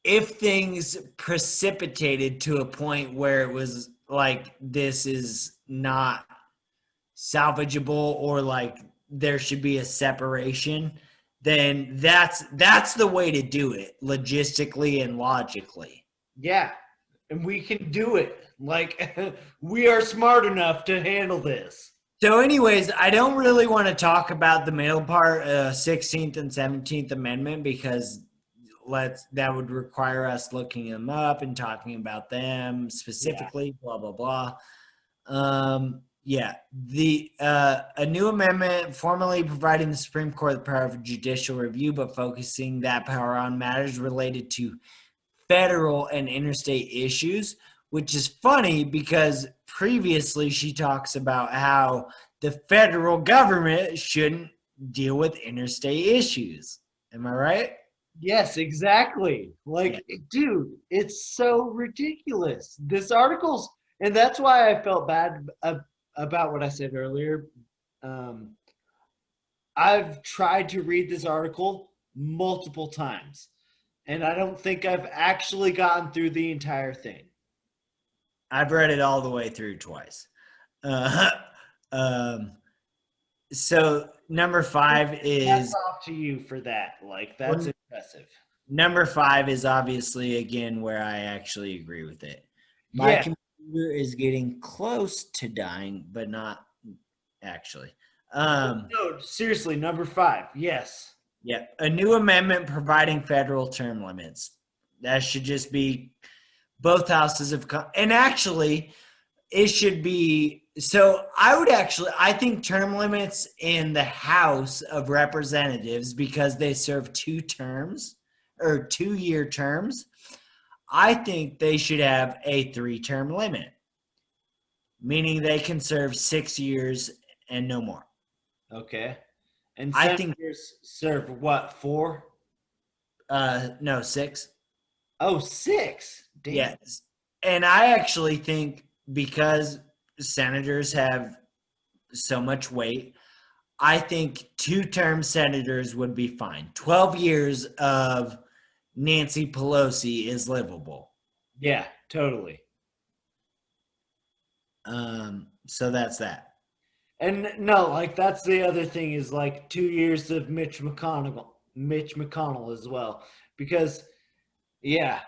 things precipitated to a point where it was like this is not salvageable, or like there should be a separation, then that's the way to do it, logistically and logically. Yeah, and we can do it. Like we are smart enough to handle this. So anyways, I don't really want to talk about the middle part, 16th and 17th Amendment, because that would require us looking them up and talking about them specifically, blah, blah, blah. A new amendment formally providing the Supreme Court the power of judicial review, but focusing that power on matters related to federal and interstate issues, which is funny because previously she talks about how the federal government shouldn't deal with interstate issues. Am I right? Yes, exactly. Like, dude, it's so ridiculous. This article's, and that's why I felt bad about what I said earlier. I've tried to read this article multiple times, and I don't think I've actually gotten through the entire thing. I've read it all the way through twice. So number 5 is... That's off to you for that. Like, that's impressive. Number 5 is obviously, again, where I actually agree with it. My computer is getting close to dying, but not actually. No, seriously, number 5. Yes. Yeah. A new amendment providing federal term limits. That should just be both houses of... And actually, it should be So I think term limits in the House of Representatives, because they serve 2 terms or 2-year terms, I think they should have a 3-term limit, meaning they can serve 6 years and no more. Okay. And I think, senators serve what, 4? no, 6. Oh, 6. Damn. Yes. And I actually think because senators have so much weight, I think 2-term senators would be fine. 12 years of Nancy Pelosi is livable. Yeah, totally. So that's that. And no, like that's the other thing is like 2 years of Mitch McConnell as well. Because yeah,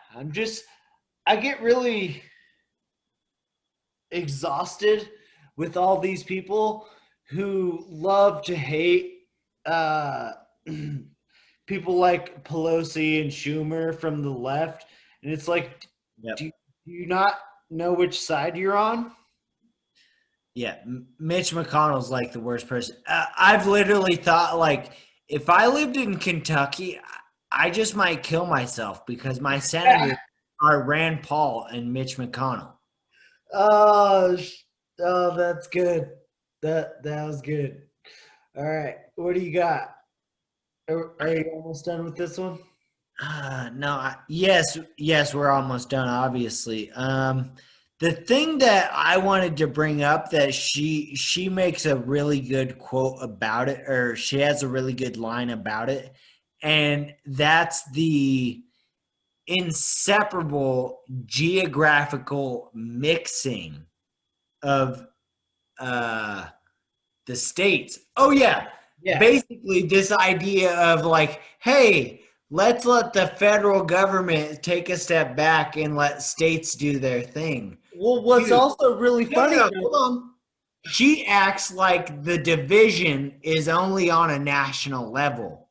I get really exhausted with all these people who love to hate uh people like Pelosi and Schumer from the left. And it's like, Yep. do you not know which side you're on? Yeah. Mitch McConnell's like the worst person. I've literally thought, like, if I lived in Kentucky, I just might kill myself because my senators are Rand Paul and Mitch McConnell. Oh, oh, that's good. That was good. All right, what do you got? Are you almost done with this one? No, yes, we're almost done, obviously. The thing that I wanted to bring up that she makes a really good quote about it, or she has a really good line about it, and that's the inseparable geographical mixing of uh the states. Oh yeah. Yeah. Basically this idea of like, hey, let's let the federal government take a step back and let states do their thing. Well, what's Dude, also really no, funny, no, hold on. She acts like the division is only on a national level.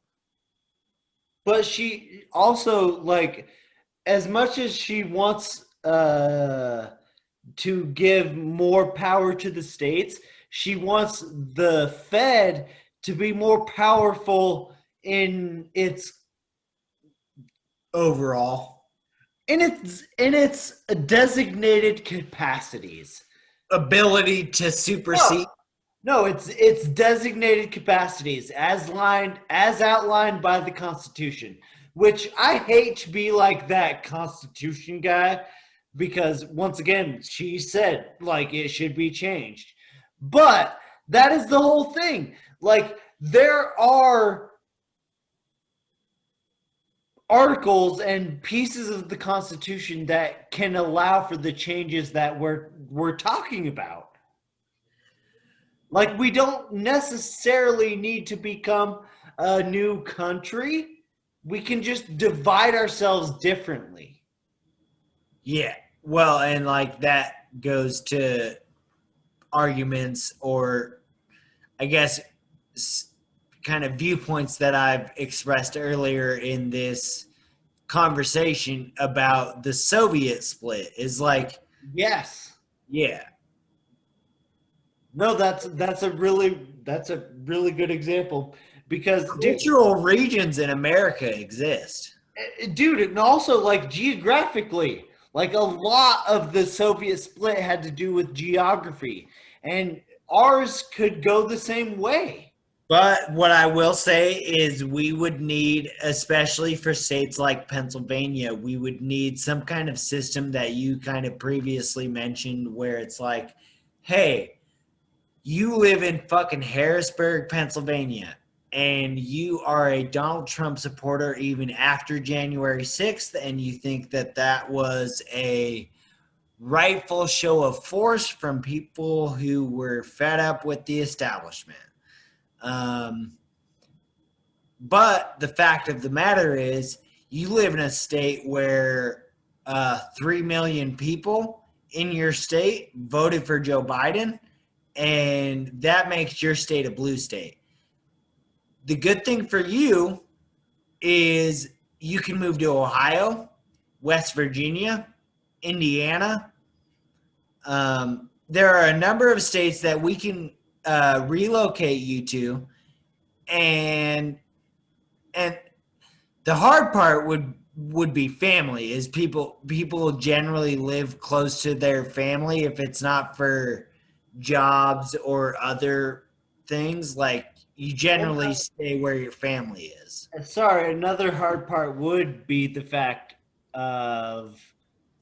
but she also like as much as she wants to give more power to the states, she wants the Fed to be more powerful in its Overall designated capacities. ability to No, supersede. no, it's designated capacities as outlined by the Constitution, which I hate to be like that Constitution guy because once again, she said like it should be changed. But that is the whole thing. Like there are articles and pieces of the Constitution that can allow for the changes that we're talking about. Like we don't necessarily need to become a new country. We can just divide ourselves differently. Yeah. Well, and like that goes to arguments, or I guess kind of viewpoints that I've expressed earlier in this conversation about the Soviet split is like, Yes. yeah, No, that's a really good example because cultural regions in America exist. dude, and also like geographically, like a lot of the Soviet split had to do with geography, and ours could go the same way. But what I will say is we would need, especially for states like Pennsylvania, we would need some kind of system that you kind of previously mentioned where it's like, hey, you live in fucking Harrisburg, Pennsylvania, and you are a Donald Trump supporter even after January 6th, and you think that that was a rightful show of force from people who were fed up with the establishment. Um, but the fact of the matter is, you live in a state where 3 million people in your state voted for Joe Biden, and that makes your state a blue state. The good thing for you is you can move to Ohio, West Virginia, Indiana, there are a number of states that we can relocate you to, and and the hard part would be family. Is people generally live close to their family if it's not for jobs or other things. Like you generally stay where your family is. Sorry, another hard part would be the fact of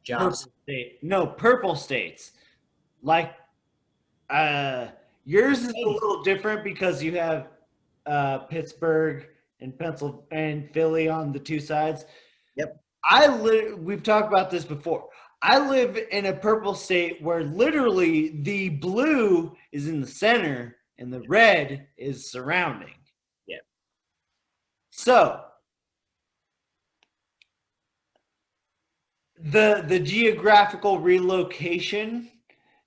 Jobs. purple states. Like uh yours is a little different because you have Pittsburgh and Pencil and Philly on the two sides. Yep. We've talked about this before. I live in a purple state where literally the blue is in the center and the red is surrounding. Yep. So the geographical relocation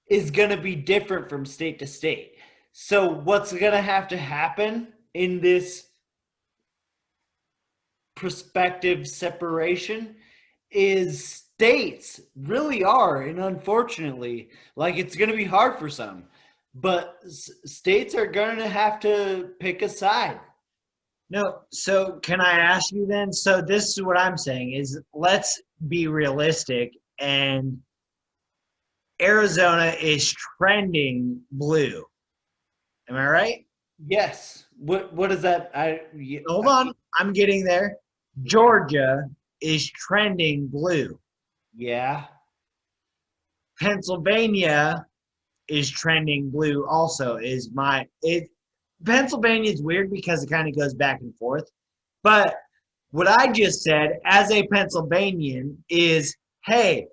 is going to be different from state to state. So what's going to have to happen in this prospective separation is states really are, and unfortunately, like it's going to be hard for some, but states are going to have to pick a side. No, so can I ask you then? So this is what I'm saying is let's be realistic, and Arizona is trending blue. Am I right? Yes. What is that? Hold on, I'm getting there. Georgia is trending blue. Yeah. Pennsylvania is trending blue also. Pennsylvania is weird because it kind of goes back and forth. But what I just said as a Pennsylvanian is, hey,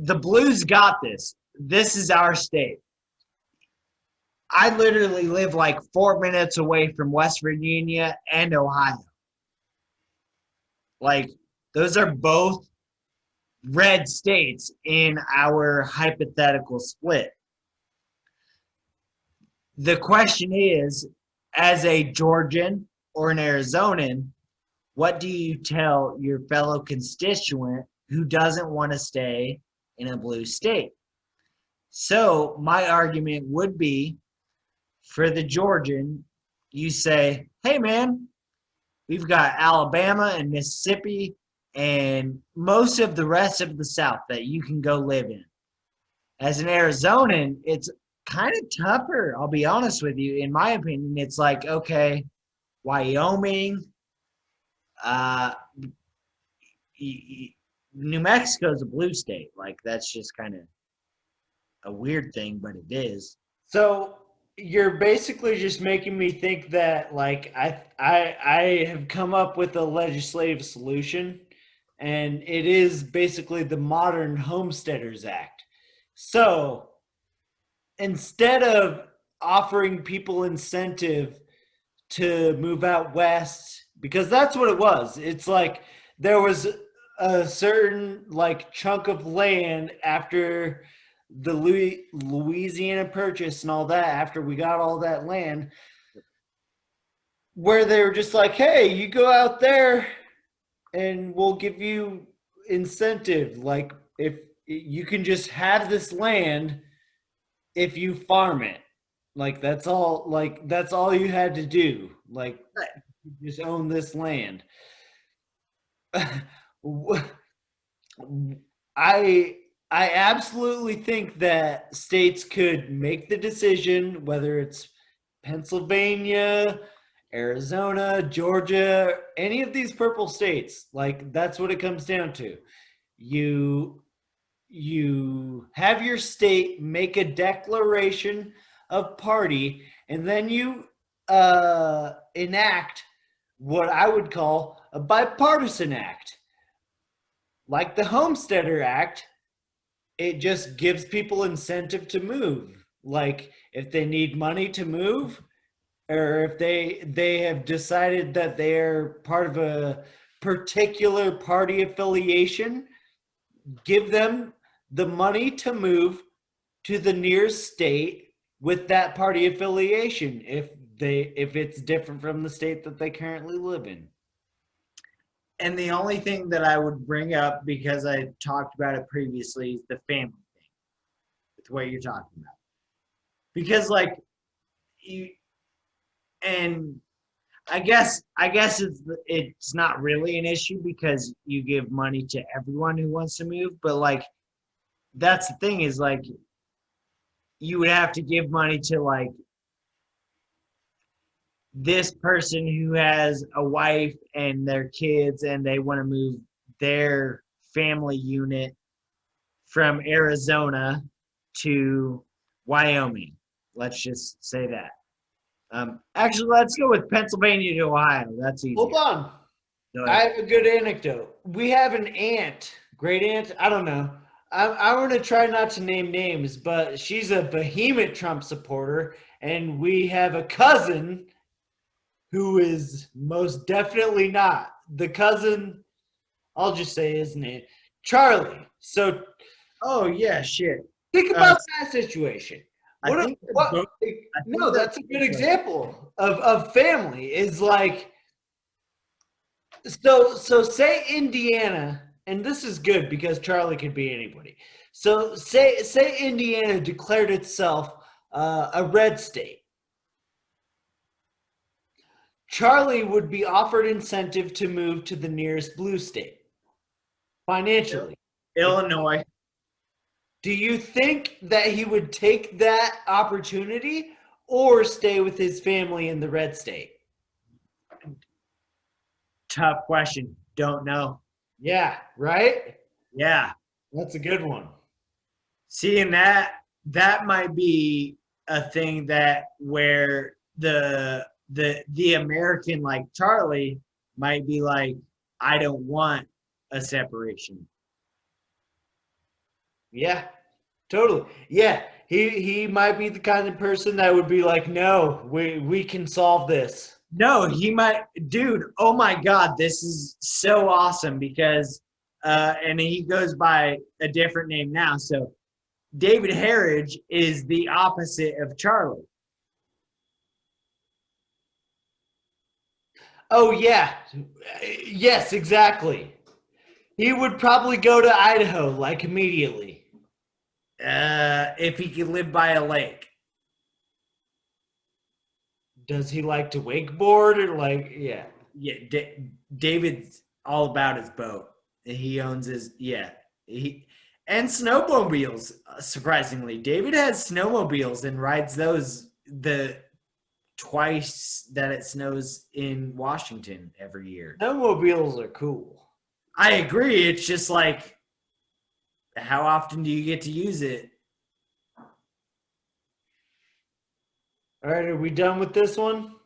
the Blues got this. This is our state. I literally live like 4 minutes away from West Virginia and Ohio. Like, those are both red states in our hypothetical split. The question is, as a Georgian or an Arizonan, what do you tell your fellow constituent who doesn't want to stay in a blue state? So my argument would be, for the Georgian, you say, hey, man, we've got Alabama and Mississippi and most of the rest of the South that you can go live in. As an Arizonan, it's kind of tougher, I'll be honest with you. In my opinion, it's like, okay, Wyoming, New Mexico's a blue state. Like, that's just kind of a weird thing, but it is. So you're basically just making me think that like I have come up with a legislative solution, and it is basically the modern Homesteaders Act. So instead of offering people incentive to move out west, because that's what it was. It's like there was a certain like chunk of land after the Louisiana Purchase and all that, after we got all that land, where they were just like, hey, you go out there and we'll give you incentive. Like, if you can just have this land if you farm it. Like, that's all you had to do. Like, you just own this land. I absolutely think that states could make the decision, whether it's Pennsylvania, Arizona, Georgia, any of these purple states. Like, that's what it comes down to. You have your state make a declaration of party, and then you enact what I would call a bipartisan act. Like the Homesteader Act, it just gives people incentive to move. Like, if they need money to move, or if they have decided that they're part of a particular party affiliation, give them the money to move to the nearest state with that party affiliation if it's different from the state that they currently live in. And the only thing that I would bring up, because I talked about it previously, is the family thing. what you're talking about. Because like you and I guess it's not really an issue because you give money to everyone who wants to move, but like that's the thing is like you would have to give money to like this person who has a wife and their kids and they want to move their family unit from Arizona to Wyoming. Let's just say that. Actually, let's go with Pennsylvania to Ohio. That's easy. Hold on. I have a good anecdote. We have an aunt, great aunt. I don't know. I want to try not to name names, but she's a vehement Trump supporter, and we have a cousin who is most definitely not. The cousin, I'll just say his name, Charlie. So, oh yeah, shit. Think about that situation. No, that's a good example of family. Is like, so say Indiana, and this is good because Charlie could be anybody. So say Indiana declared itself a red state. Charlie would be offered incentive to move to the nearest blue state financially. Illinois. Do you think that he would take that opportunity or stay with his family in the red state? Tough question. Don't know. Yeah, right? Yeah. That's a good one. Seeing that might be a thing that where the American like Charlie might be like, I don't want a separation. Yeah, totally. Yeah, he might be the kind of person that would be like, no, we can solve this. No, he might, dude. Oh my God, this is so awesome because, and he goes by a different name now. So, David Harridge is the opposite of Charlie. Oh yeah, yes, exactly. He would probably go to Idaho like immediately. If he could live by a lake. Does he like to wakeboard or like, yeah? Yeah, David's all about his boat. He owns his, and snowmobiles, surprisingly. David has snowmobiles and rides those the twice that it snows in Washington every year. Snowmobiles are cool. I agree. It's just like, how often do you get to use it? All right, are we done with this one?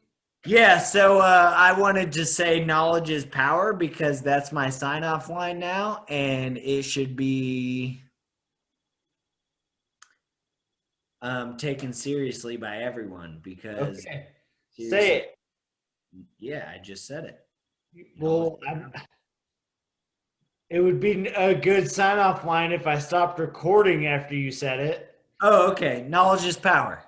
Yeah, so I wanted to say knowledge is power because that's my sign-off line now, and it should be taken seriously by everyone because okay. Say it. Yeah, I just said it. Well, it would be a good sign-off line if I stopped recording after you said it. Oh, okay. Knowledge is power.